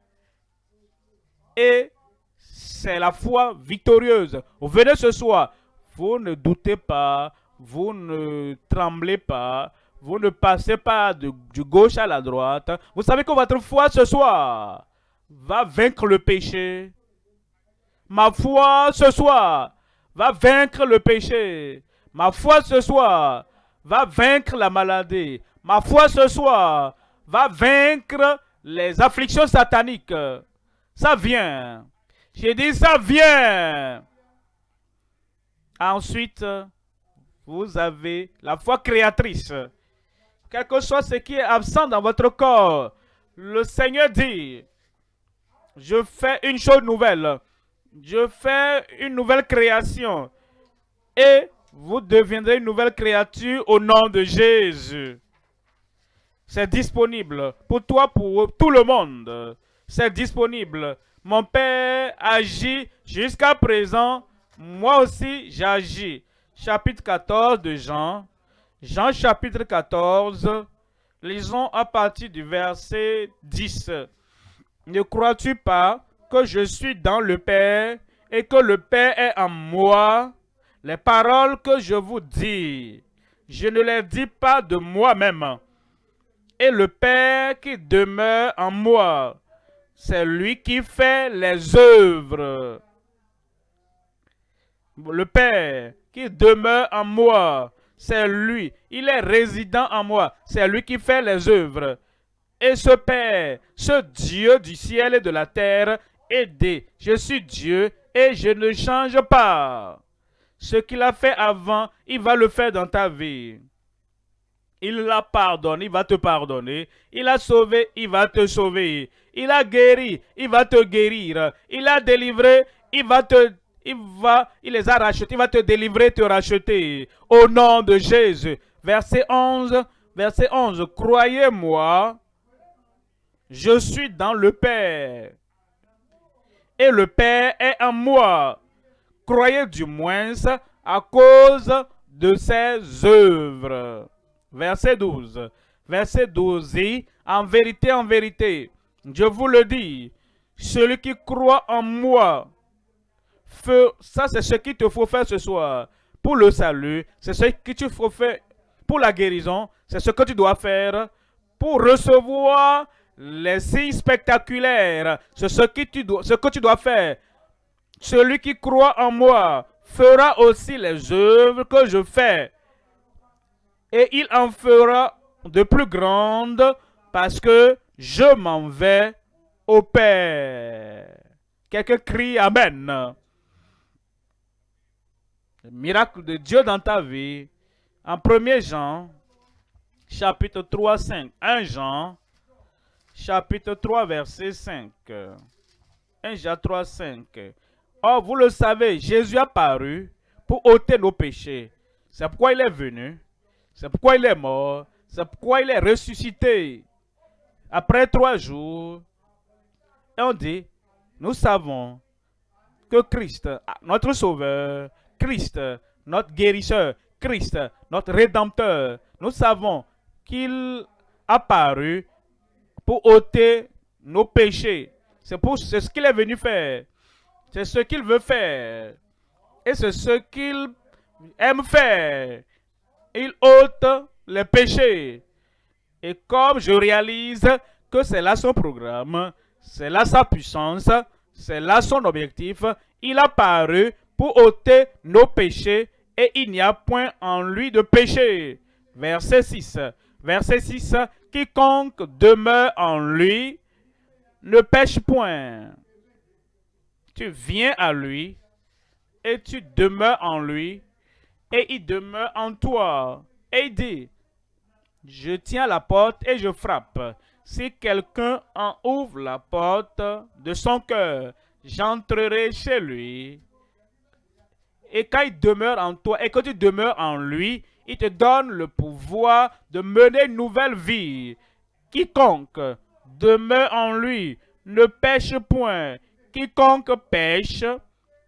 Et c'est la foi victorieuse. Vous venez ce soir, vous ne doutez pas, vous ne tremblez pas, vous ne passez pas du gauche à la droite. Vous savez que votre foi ce soir va vaincre le péché. Ma foi ce soir va vaincre le péché. Ma foi ce soir va vaincre la maladie. Ma foi ce soir va vaincre les afflictions sataniques. Ça vient. J'ai dit ça vient. Ensuite, vous avez la foi créatrice. Quel que soit ce qui est absent dans votre corps, le Seigneur dit, je fais une chose nouvelle. Je fais une nouvelle création. Et vous deviendrez une nouvelle créature au nom de Jésus. C'est disponible pour toi, pour tout le monde. C'est disponible. Mon Père agit jusqu'à présent. Moi aussi, j'agis. Chapitre 14 de Jean. Jean chapitre 14. Lisons à partir du verset 10. Ne crois-tu pas que je suis dans le Père et que le Père est en moi? Les paroles que je vous dis, je ne les dis pas de moi-même. Et le Père qui demeure en moi, c'est lui qui fait les œuvres. Le Père qui demeure en moi, c'est lui. Il est résident en moi. C'est lui qui fait les œuvres. Et ce Père, ce Dieu du ciel et de la terre, est dit, je suis Dieu et je ne change pas. Ce qu'il a fait avant, il va le faire dans ta vie. Il l'a pardonné, il va te pardonner. Il a sauvé, il va te sauver. Il a guéri, il va te guérir. Il a délivré, il les a rachetés, il va te délivrer, te racheter. Au nom de Jésus. Verset 11. Croyez-moi, je suis dans le Père. Et le Père est en moi. Croyez du moins à cause de ses œuvres. Verset 12. Verset 12 dit, en vérité, je vous le dis, celui qui croit en moi, ça c'est ce qu'il te faut faire ce soir. Pour le salut, c'est ce que tu faut faire. Pour la guérison, c'est ce que tu dois faire. Pour recevoir les signes spectaculaires, c'est ce que tu dois faire. Celui qui croit en moi fera aussi les œuvres que je fais. Et il en fera de plus grandes parce que je m'en vais au Père. Quelqu'un crie Amen. Le miracle de Dieu dans ta vie. En 1 Jean, chapitre 3, 5. 1 Jean, chapitre 3, verset 5. 1 Jean 3, 5. Or, vous le savez, Jésus a paru pour ôter nos péchés. C'est pourquoi il est venu. C'est pourquoi il est mort. C'est pourquoi il est ressuscité. Après 3 jours, et on dit, nous savons que Christ, notre Sauveur, Christ, notre guérisseur, Christ, notre Rédempteur, nous savons qu'il a paru pour ôter nos péchés. C'est ce qu'il est venu faire. C'est ce qu'il veut faire. Et c'est ce qu'il aime faire. Il ôte les péchés. Et comme je réalise que c'est là son programme, c'est là sa puissance, c'est là son objectif, il a paru pour ôter nos péchés et il n'y a point en lui de péché. Verset 6. Verset 6. Quiconque demeure en lui ne pêche point. Tu viens à lui et tu demeures en lui et il demeure en toi. Et il dit, je tiens à la porte et je frappe. Si quelqu'un en ouvre la porte de son cœur, j'entrerai chez lui. Et quand il demeure en toi et que tu demeures en lui, il te donne le pouvoir de mener une nouvelle vie. Quiconque demeure en lui ne pêche point. Quiconque pêche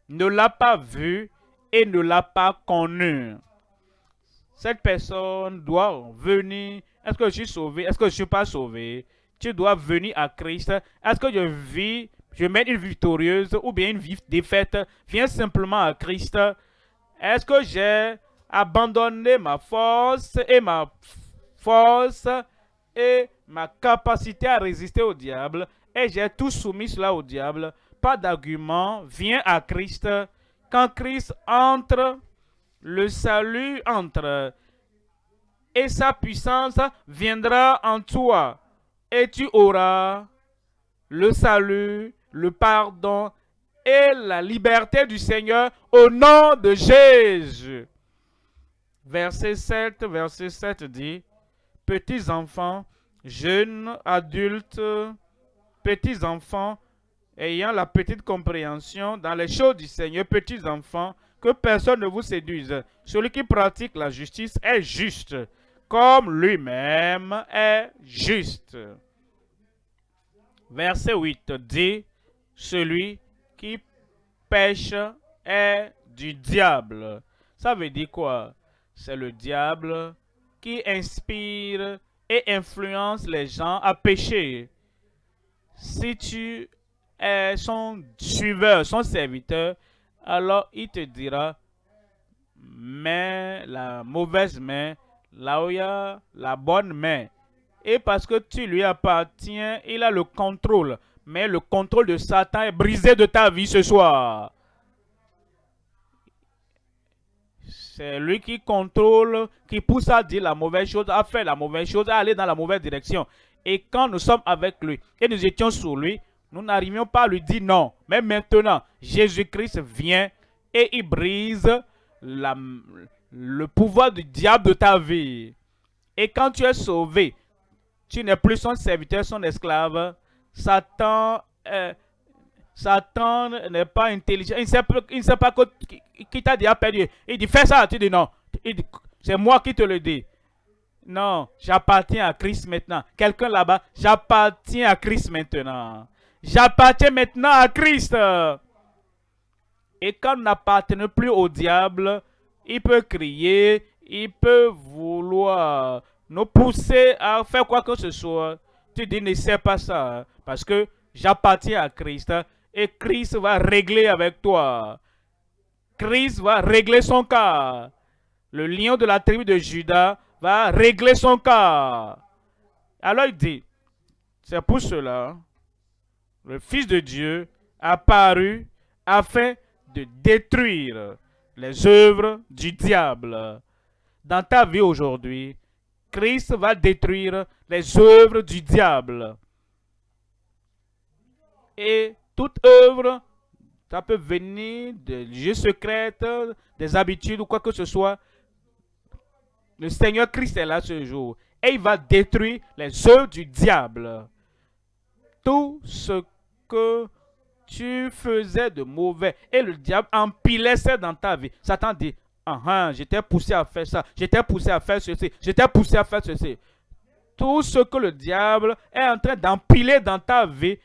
ne l'a pas vu et ne l'a pas connu. Cette personne doit venir. Est-ce que je suis sauvé? Est-ce que je ne suis pas sauvé? Tu dois venir à Christ. Est-ce que je mène une vie victorieuse ou bien une vie défaite? Viens simplement à Christ. Est-ce que j'ai abandonné ma force et ma capacité à résister au diable et j'ai tout soumis cela au diable? Pas d'argument. Viens à Christ. Quand Christ entre, le salut entre et sa puissance viendra en toi et tu auras le salut, le pardon et la liberté du Seigneur au nom de Jésus. Verset 7 dit, petits enfants, jeunes, adultes, petits enfants, ayant la petite compréhension dans les choses du Seigneur, petits enfants, que personne ne vous séduise. Celui qui pratique la justice est juste, comme lui-même est juste. Verset 8 dit, celui qui pêche est du diable. Ça veut dire quoi? C'est le diable qui inspire et influence les gens à pécher. Si tu es son suiveur, son serviteur, alors il te dira, mets la mauvaise main là où il y a la bonne main. Et parce que tu lui appartiens, il a le contrôle. Mais le contrôle de Satan est brisé de ta vie ce soir. C'est lui qui contrôle, qui pousse à dire la mauvaise chose, à faire la mauvaise chose, à aller dans la mauvaise direction. Et quand nous sommes avec lui et nous étions sous lui, nous n'arrivions pas à lui dire non. Mais maintenant, Jésus-Christ vient et il brise le pouvoir du diable de ta vie. Et quand tu es sauvé, tu n'es plus son serviteur, son esclave. Satan n'est pas intelligent. Il ne sait pas qui t'a déjà perdu. Il dit, fais ça. Tu dis non. C'est moi qui te le dis. Non, j'appartiens à Christ maintenant. Quelqu'un là-bas, j'appartiens à Christ maintenant. J'appartiens maintenant à Christ. Et quand on n'appartient plus au diable, il peut crier, il peut vouloir nous pousser à faire quoi que ce soit. Tu dis, ne sais pas ça, parce que j'appartiens à Christ et Christ va régler avec toi. Christ va régler son cas. Le lion de la tribu de Juda va régler son cas. Alors il dit, c'est pour cela, le Fils de Dieu a paru afin de détruire les œuvres du diable. Dans ta vie aujourd'hui, Christ va détruire les œuvres du diable. Et toute œuvre, ça peut venir des lieux secrets, des habitudes ou quoi que ce soit. Le Seigneur Christ est là ce jour. Et il va détruire les œuvres du diable. Tout ce que tu faisais de mauvais et le diable empilait ça dans ta vie. Satan dit, j'étais poussé à faire ça, j'étais poussé à faire ceci, j'étais poussé à faire ceci. Tout ce que le diable est en train d'empiler dans ta vie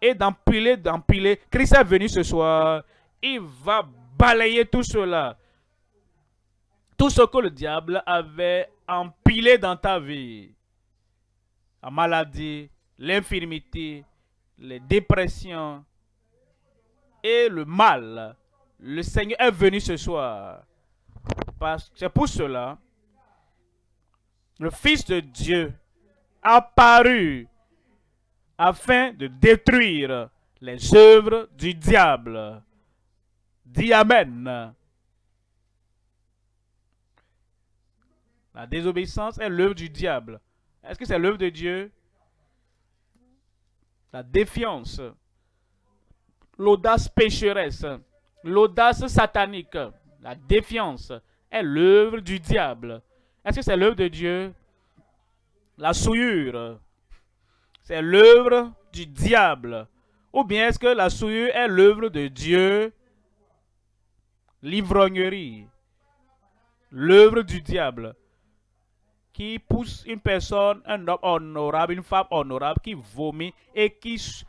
et d'empiler, Christ est venu ce soir, il va balayer tout cela. Tout ce que le diable avait empilé dans ta vie, la maladie, l'infirmité, les dépressions et le mal, le Seigneur est venu ce soir. C'est pour cela, le Fils de Dieu a paru afin de détruire les œuvres du diable. Dis Amen. La désobéissance est l'œuvre du diable. Est-ce que c'est l'œuvre de Dieu? La défiance, l'audace pécheresse, l'audace satanique, la défiance est l'œuvre du diable. Est-ce que c'est l'œuvre de Dieu? La souillure, c'est l'œuvre du diable. Ou bien est-ce que la souillure est l'œuvre de Dieu? L'ivrognerie, l'œuvre du diable, qui pousse une personne, un homme honorable, une femme honorable, qui vomit et qui se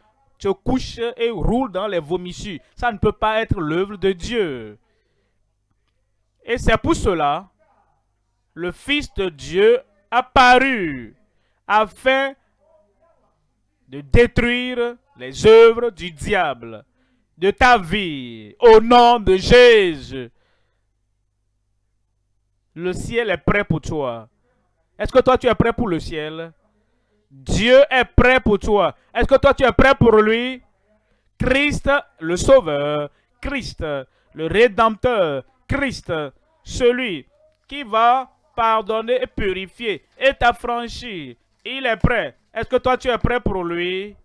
couche et roule dans les vomissures. Ça ne peut pas être l'œuvre de Dieu. Et c'est pour cela, le Fils de Dieu a paru afin de détruire les œuvres du diable de ta vie, au nom de Jésus. Le ciel est prêt pour toi. Est-ce que toi tu es prêt pour le ciel? Dieu est prêt pour toi. Est-ce que toi tu es prêt pour lui? Christ, le Sauveur, Christ, le Rédempteur, Christ, celui qui va pardonner et purifier et t'affranchir. Il est prêt. Est-ce que toi tu es prêt pour lui?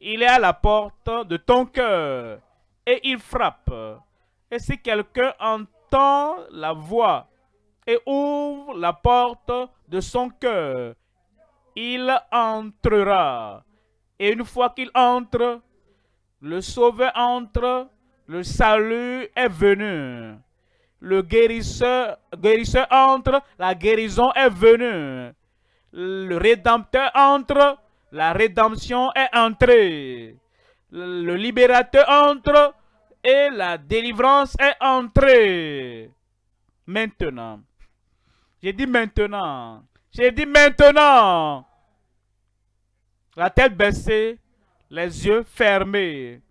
Il est à la porte de ton cœur et il frappe. Et si quelqu'un entend la voix et ouvre la porte de son cœur, il entrera. Et une fois qu'il entre, le Sauveur entre, le salut est venu. Le guérisseur entre, la guérison est venue. Le Rédempteur entre, la rédemption est entrée. Le libérateur entre et la délivrance est entrée. Maintenant. J'ai dit maintenant. J'ai dit maintenant. La tête baissée, les yeux fermés.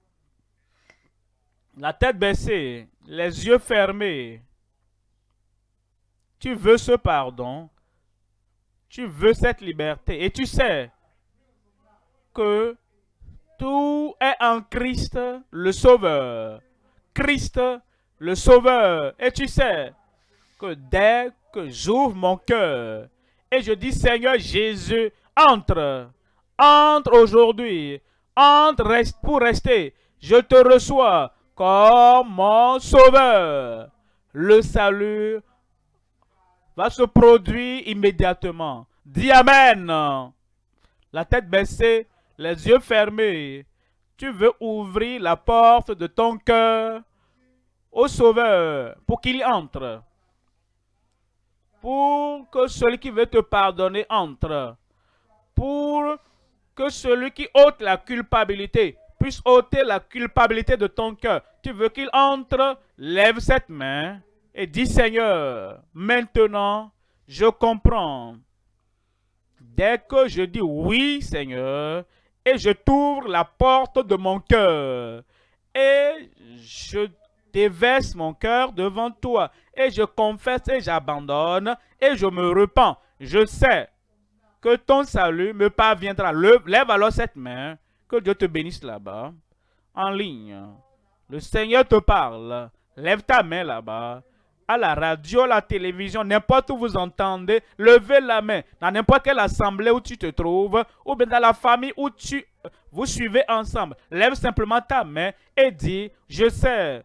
La tête baissée, les yeux fermés. Tu veux ce pardon. Tu veux cette liberté. Et tu sais que tout est en Christ le Sauveur. Christ le Sauveur. Et tu sais que dès que j'ouvre mon cœur et je dis Seigneur Jésus, entre. Entre aujourd'hui. Entre pour rester. Je te reçois comme mon Sauveur. Le salut va se produire immédiatement. Dis Amen. La tête baissée, les yeux fermés. Tu veux ouvrir la porte de ton cœur au Sauveur pour qu'il entre. Pour que celui qui veut te pardonner entre. Pour que celui qui ôte la culpabilité puisse ôter la culpabilité de ton cœur. Tu veux qu'il entre, lève cette main et dis Seigneur, maintenant je comprends. Dès que je dis oui Seigneur, et je t'ouvre la porte de mon cœur, et je déverse mon cœur devant toi, et je confesse et j'abandonne, et je me repens. Je sais que ton salut me parviendra. Lève alors cette main, que Dieu te bénisse là-bas, en ligne. Le Seigneur te parle. Lève ta main là-bas. À la radio, à la télévision, n'importe où vous entendez, levez la main. Dans n'importe quelle assemblée où tu te trouves, ou bien dans la famille où vous suivez ensemble. Lève simplement ta main et dis, je sais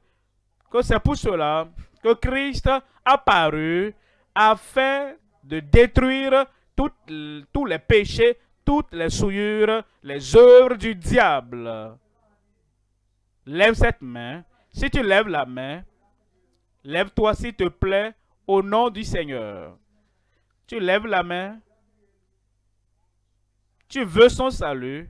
que c'est pour cela que Christ a paru afin de détruire tous les péchés, toutes les souillures, les œuvres du diable. Lève cette main. Si tu lèves la main, lève-toi s'il te plaît au nom du Seigneur. Tu lèves la main. Tu veux son salut.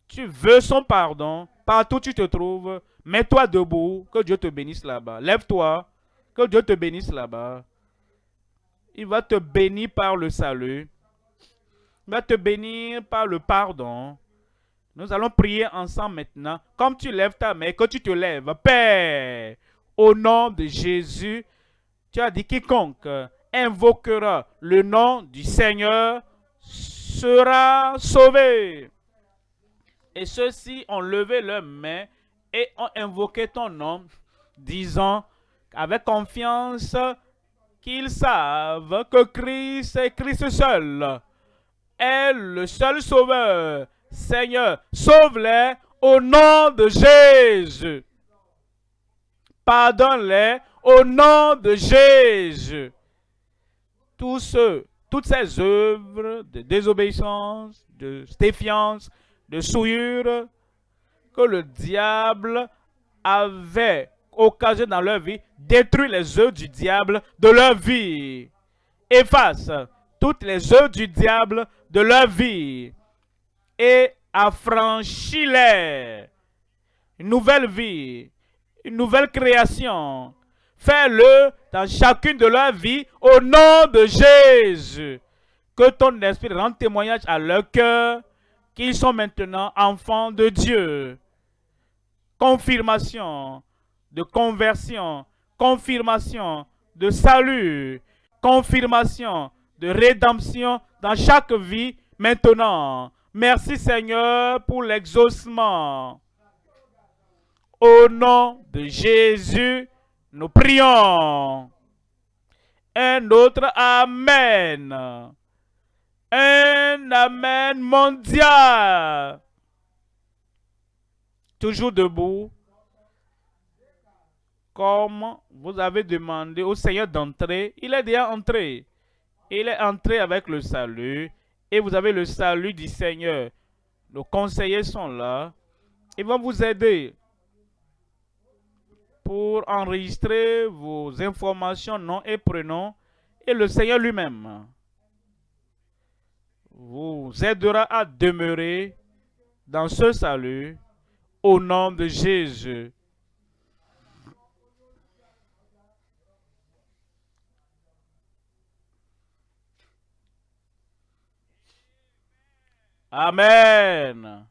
Tu veux son pardon. Partout où tu te trouves, mets-toi debout. Que Dieu te bénisse là-bas. Lève-toi. Que Dieu te bénisse là-bas. Il va te bénir par le salut. Il va te bénir par le pardon. Nous allons prier ensemble maintenant. Comme tu lèves ta main, que tu te lèves. Père, au nom de Jésus, tu as dit quiconque invoquera le nom du Seigneur sera sauvé. Et ceux-ci ont levé leurs mains et ont invoqué ton nom, disant avec confiance qu'ils savent que Christ est Christ seul, est le seul sauveur. Seigneur, sauve-les au nom de Jésus. Pardonne-les au nom de Jésus. Toutes ces œuvres de désobéissance, de défiance, de souillure que le diable avait occasionné dans leur vie, détruis les œuvres du diable de leur vie. Efface toutes les œuvres du diable de leur vie et affranchis-les. Une nouvelle vie, une nouvelle création. Fais-le dans chacune de leurs vies au nom de Jésus. Que ton esprit rende témoignage à leur cœur qu'ils sont maintenant enfants de Dieu. Confirmation de conversion, confirmation de salut, confirmation de rédemption dans chaque vie maintenant. Merci Seigneur pour l'exaucement. Au nom de Jésus, nous prions. Un autre Amen. Un Amen mondial. Toujours debout. Comme vous avez demandé au Seigneur d'entrer, il est déjà entré. Il est entré avec le salut. Et vous avez le salut du Seigneur. Nos conseillers sont là. Ils vont vous aider pour enregistrer vos informations, nom et prénom. Et le Seigneur lui-même vous aidera à demeurer dans ce salut au nom de Jésus. Amen.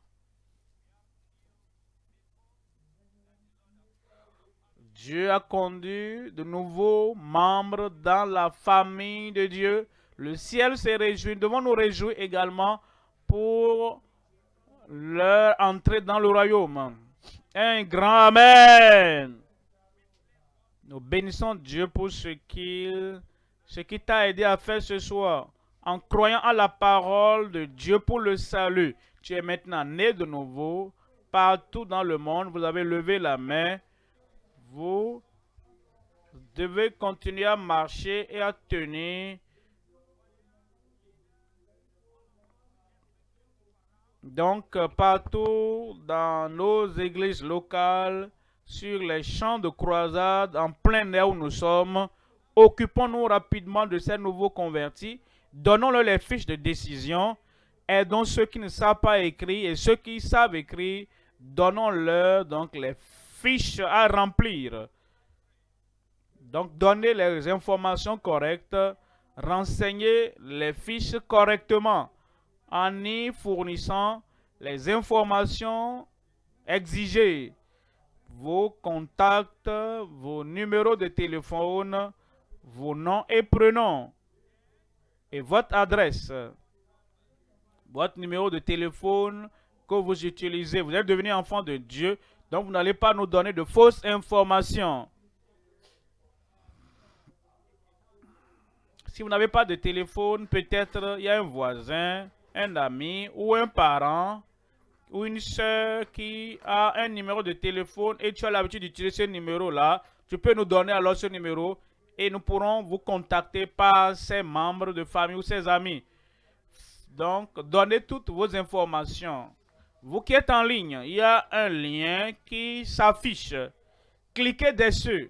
Dieu a conduit de nouveaux membres dans la famille de Dieu. Le ciel se réjouit. Nous devons nous réjouir également pour leur entrée dans le royaume. Un grand Amen. Nous bénissons Dieu pour ce qu'il t'a aidé à faire ce soir. En croyant à la parole de Dieu pour le salut. Tu es maintenant né de nouveau. Partout dans le monde, vous avez levé la main. Vous devez continuer à marcher et à tenir. Donc, partout dans nos églises locales, sur les champs de croisade, en plein air où nous sommes, occupons-nous rapidement de ces nouveaux convertis. Donnons-leur les fiches de décision. Aidons ceux qui ne savent pas écrire et ceux qui savent écrire, donnons-leur donc les fiches à remplir. Donc, donnez les informations correctes, renseignez les fiches correctement en y fournissant les informations exigées, vos contacts, vos numéros de téléphone, vos noms et prénoms et votre adresse, votre numéro de téléphone que vous utilisez. Vous êtes devenu enfant de Dieu. Donc, vous n'allez pas nous donner de fausses informations. Si vous n'avez pas de téléphone, peut-être il y a un voisin, un ami ou un parent ou une soeur qui a un numéro de téléphone et tu as l'habitude d'utiliser ce numéro-là. Tu peux nous donner alors ce numéro et nous pourrons vous contacter par ses membres de famille ou ses amis. Donc, donnez toutes vos informations. Vous qui êtes en ligne, il y a un lien qui s'affiche. Cliquez dessus.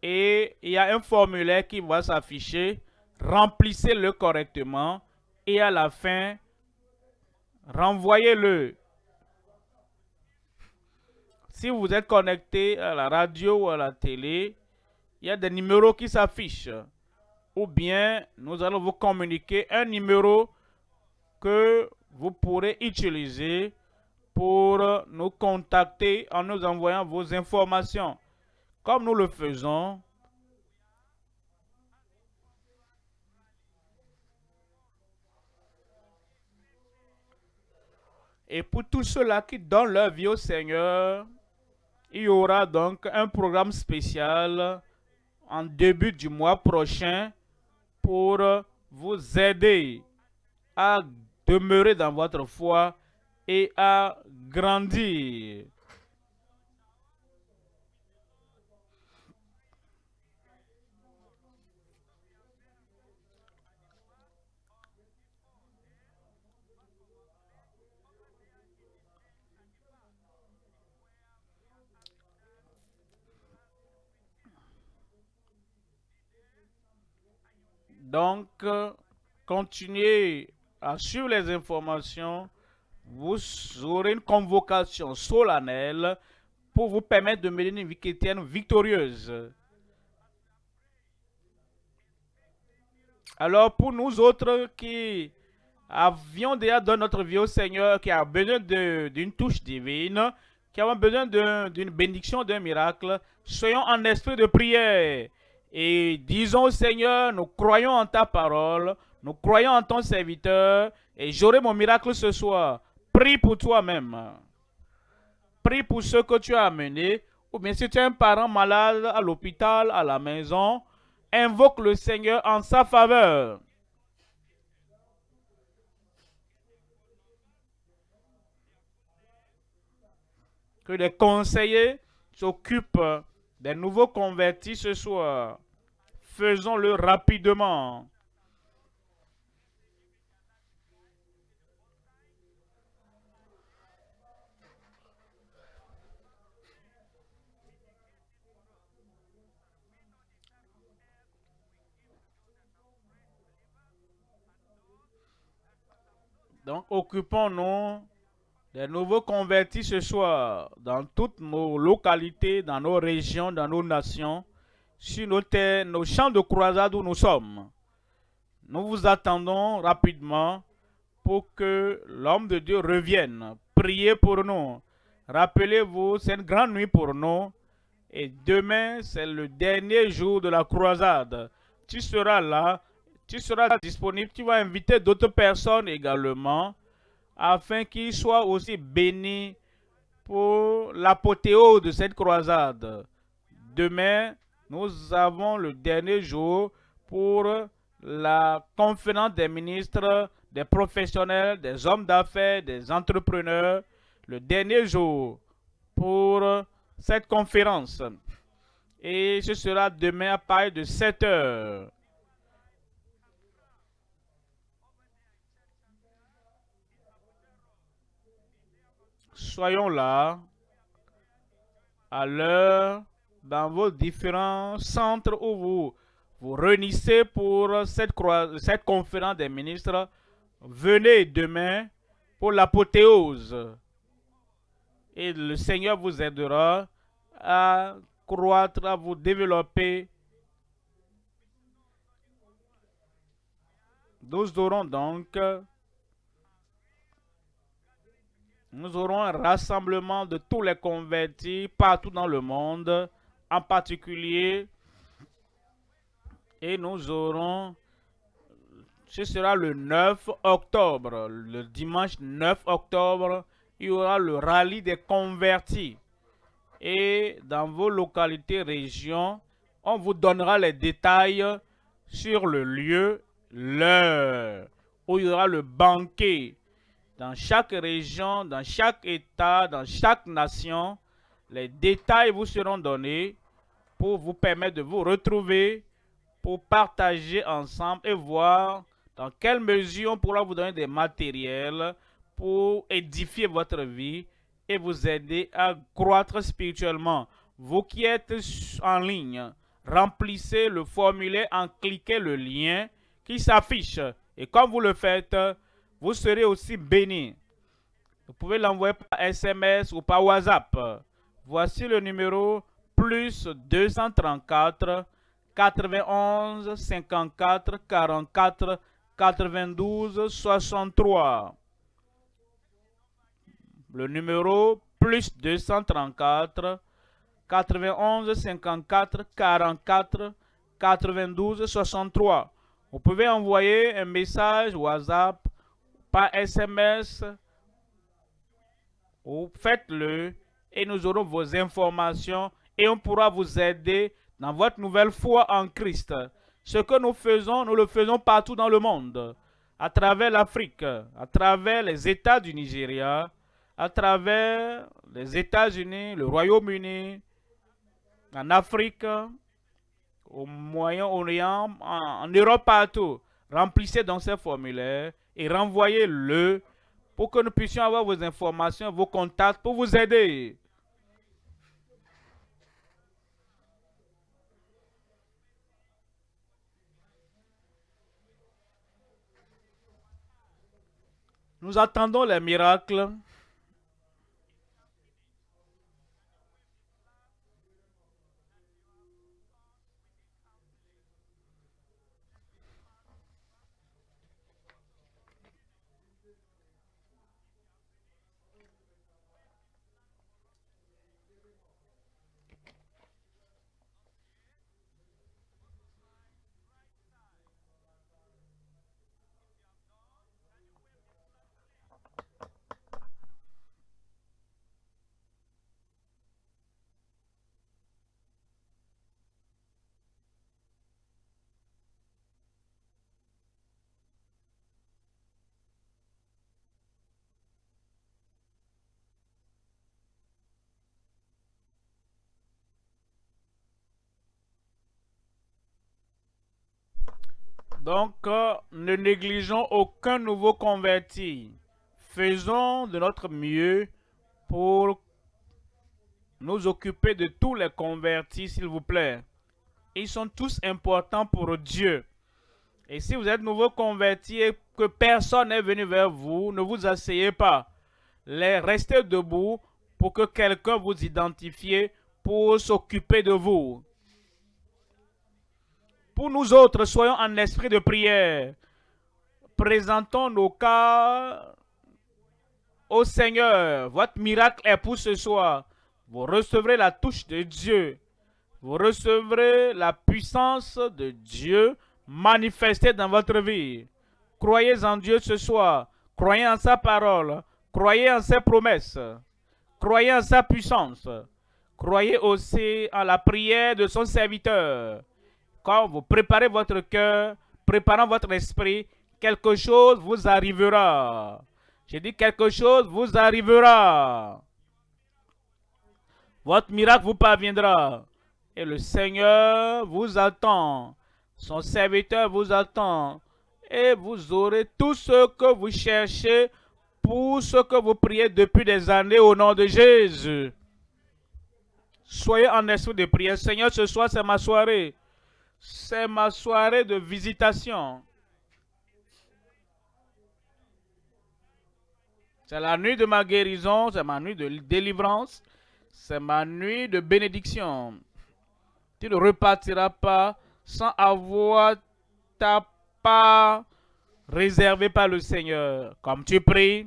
Et il y a un formulaire qui va s'afficher. Remplissez-le correctement. Et à la fin, renvoyez-le. Si vous êtes connecté à la radio ou à la télé, il y a des numéros qui s'affichent. Ou bien, nous allons vous communiquer un numéro que vous pourrez utiliser pour nous contacter en nous envoyant vos informations. Comme nous le faisons, et pour tous ceux-là qui donnent leur vie au Seigneur, il y aura donc un programme spécial en début du mois prochain pour vous aider à demeurer dans votre foi et à grandir. Donc, continuez à suivre les informations. Vous aurez une convocation solennelle pour vous permettre de mener une vie chrétienne victorieuse. Alors, pour nous autres qui avions déjà donné notre vie au Seigneur, qui a besoin d'une touche divine, qui avons besoin d'une bénédiction, d'un miracle, soyons en esprit de prière et disons au Seigneur, nous croyons en ta parole, nous croyons en ton serviteur et j'aurai mon miracle ce soir. Prie pour toi-même. Prie pour ceux que tu as amenés. Ou bien si tu es un parent malade à l'hôpital, à la maison, invoque le Seigneur en sa faveur. Que les conseillers s'occupent des nouveaux convertis ce soir. Faisons-le rapidement. Donc, occupons-nous des nouveaux convertis ce soir dans toutes nos localités, dans nos régions, dans nos nations, sur nos terres, nos champs de croisade où nous sommes. Nous vous attendons rapidement pour que l'homme de Dieu revienne. Priez pour nous. Rappelez-vous, c'est une grande nuit pour nous. Et demain, c'est le dernier jour de la croisade. Tu seras là, tu seras disponible, tu vas inviter d'autres personnes également, afin qu'ils soient aussi bénis pour l'apothéose de cette croisade. Demain, nous avons le dernier jour pour la conférence des ministres, des professionnels, des hommes d'affaires, des entrepreneurs. Le dernier jour pour cette conférence. Et ce sera demain à partir de 7 heures. Soyons là à l'heure dans vos différents centres où vous vous réunissez pour cette conférence des ministres. Venez demain pour l'apothéose. Et le Seigneur vous aidera à croître, à vous développer. Nous aurons donc un rassemblement de tous les convertis partout dans le monde, en particulier, et nous aurons, ce sera le 9 octobre, le dimanche 9 octobre, il y aura le rallye des convertis. Et dans vos localités, régions, on vous donnera les détails sur le lieu, l'heure, où il y aura le banquet. Dans chaque région, dans chaque État, dans chaque nation, les détails vous seront donnés pour vous permettre de vous retrouver, pour partager ensemble et voir dans quelle mesure on pourra vous donner des matériels pour édifier votre vie et vous aider à croître spirituellement. Vous qui êtes en ligne, remplissez le formulaire en cliquant le lien qui s'affiche. Et comme vous le faites, vous serez aussi bénis. Vous pouvez l'envoyer par SMS ou par WhatsApp. Voici le numéro plus 234 91 54 44 92 63. Le numéro plus 234 91 54 44 92 63. Vous pouvez envoyer un message WhatsApp par SMS ou faites-le et nous aurons vos informations et on pourra vous aider dans votre nouvelle foi en Christ. Ce que nous faisons, nous le faisons partout dans le monde, à travers l'Afrique, à travers les États du Nigeria, à travers les États-Unis, le Royaume-Uni, en Afrique, au Moyen-Orient, en Europe, partout. Remplissez donc ces formulaires et renvoyez-le pour que nous puissions avoir vos informations, vos contacts pour vous aider. Nous attendons les miracles. Donc, ne négligeons aucun nouveau converti. Faisons de notre mieux pour nous occuper de tous les convertis, s'il vous plaît. Ils sont tous importants pour Dieu. Et si vous êtes nouveau converti et que personne n'est venu vers vous, ne vous asseyez pas. Restez debout pour que quelqu'un vous identifie pour s'occuper de vous. Pour nous autres, soyons en esprit de prière. Présentons nos cas au Seigneur. Votre miracle est pour ce soir. Vous recevrez la touche de Dieu. Vous recevrez la puissance de Dieu manifestée dans votre vie. Croyez en Dieu ce soir. Croyez en sa parole. Croyez en ses promesses. Croyez en sa puissance. Croyez aussi en la prière de son serviteur. Quand vous préparez votre cœur, préparant votre esprit, quelque chose vous arrivera. J'ai dit quelque chose vous arrivera. Votre miracle vous parviendra. Et le Seigneur vous attend. Son serviteur vous attend. Et vous aurez tout ce que vous cherchez pour ce que vous priez depuis des années au nom de Jésus. Soyez en esprit de prière. Seigneur, ce soir, c'est ma soirée. C'est ma soirée de visitation. C'est la nuit de ma guérison, c'est ma nuit de délivrance, c'est ma nuit de bénédiction. Tu ne repartiras pas sans avoir ta part réservée par le Seigneur. Comme tu pries,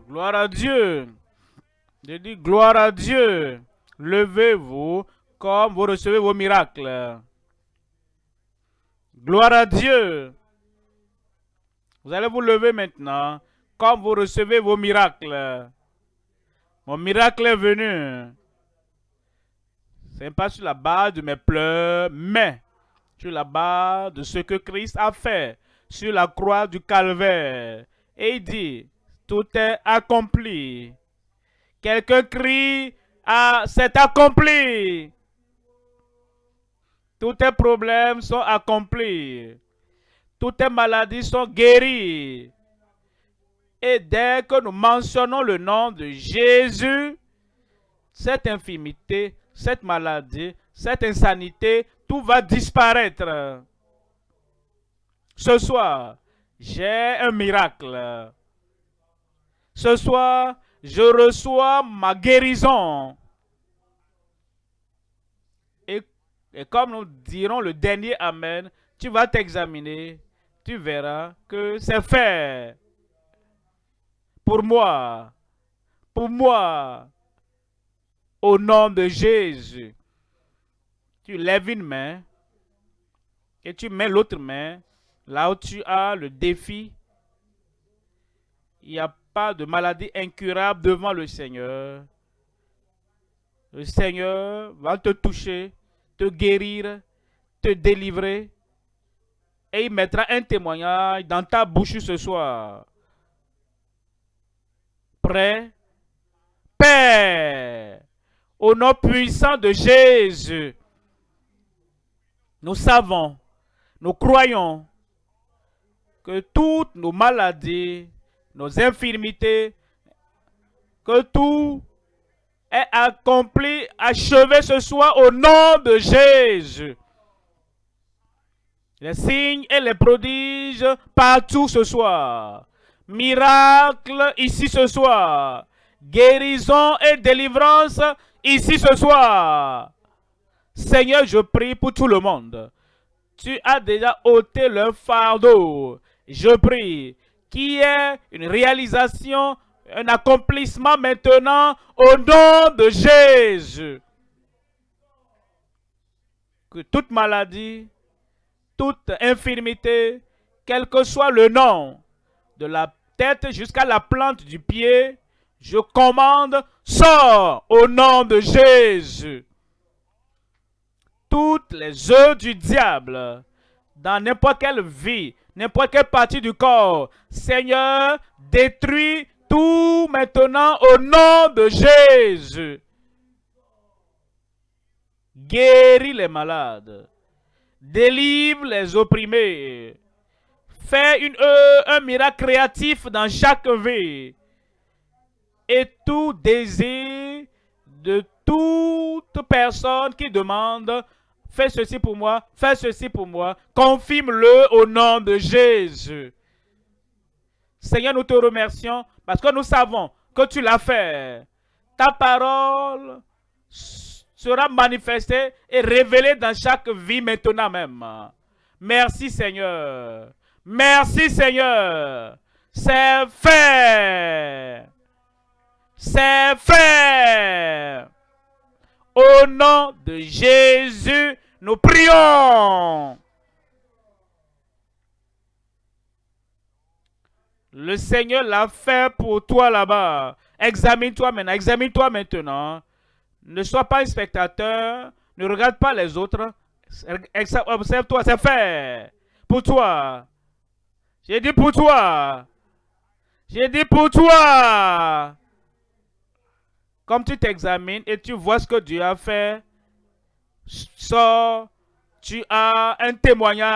Gloire à Dieu. Je dis gloire à Dieu. Levez-vous comme vous recevez vos miracles. Gloire à Dieu. Vous allez vous lever maintenant comme vous recevez vos miracles. Mon miracle est venu. Ce n'est pas sur la base de mes pleurs, mais sur la base de ce que Christ a fait sur la croix du calvaire. Et il dit, tout est accompli. Quelqu'un crie, ah, c'est accompli. Tous tes problèmes sont accomplis. Toutes tes maladies sont guéries. Et dès que nous mentionnons le nom de Jésus, cette infirmité, cette maladie, cette insanité, tout va disparaître. Ce soir, j'ai un miracle. Ce soir, je reçois ma guérison. Et comme nous dirons le dernier Amen, tu vas t'examiner, tu verras que c'est fait. Pour moi, au nom de Jésus. Tu lèves une main et tu mets l'autre main là où tu as le défi. Il n'y a pas de maladie incurable devant le Seigneur. Le Seigneur va te toucher, te guérir, te délivrer. Et il mettra un témoignage dans ta bouche ce soir. Prêt? Père, au nom puissant de Jésus, nous savons, nous croyons que toutes nos maladies, nos infirmités, que tout est accompli, achevé ce soir au nom de Jésus. Les signes et les prodiges partout ce soir. Miracles ici ce soir. Guérison et délivrance ici ce soir. Seigneur, je prie pour tout le monde. Tu as déjà ôté leur fardeau. Je prie qu'il y ait une réalisation, un accomplissement maintenant au nom de Jésus. Que toute maladie, toute infirmité, quel que soit le nom, de la tête jusqu'à la plante du pied, je commande, sors au nom de Jésus. Toutes les œuvres du diable, dans n'importe quelle vie, n'importe quelle partie du corps, Seigneur, détruis tout maintenant au nom de Jésus. Guéris les malades. Délivre les opprimés. Fais un miracle créatif dans chaque vie. Et tout désir de toute personne qui demande, fais ceci pour moi, fais ceci pour moi, confirme-le au nom de Jésus. Seigneur, nous te remercions parce que nous savons que tu l'as fait. Ta parole sera manifestée et révélée dans chaque vie maintenant même. Merci Seigneur. Merci Seigneur. C'est fait. C'est fait. Au nom de Jésus, nous prions. Le Seigneur l'a fait pour toi là-bas. Examine-toi maintenant. Examine-toi maintenant. Ne sois pas un spectateur. Ne regarde pas les autres. Observe-toi. C'est fait. Pour toi. J'ai dit pour toi. J'ai dit pour toi. Comme tu t'examines et tu vois ce que Dieu a fait, sors, tu as un témoignage.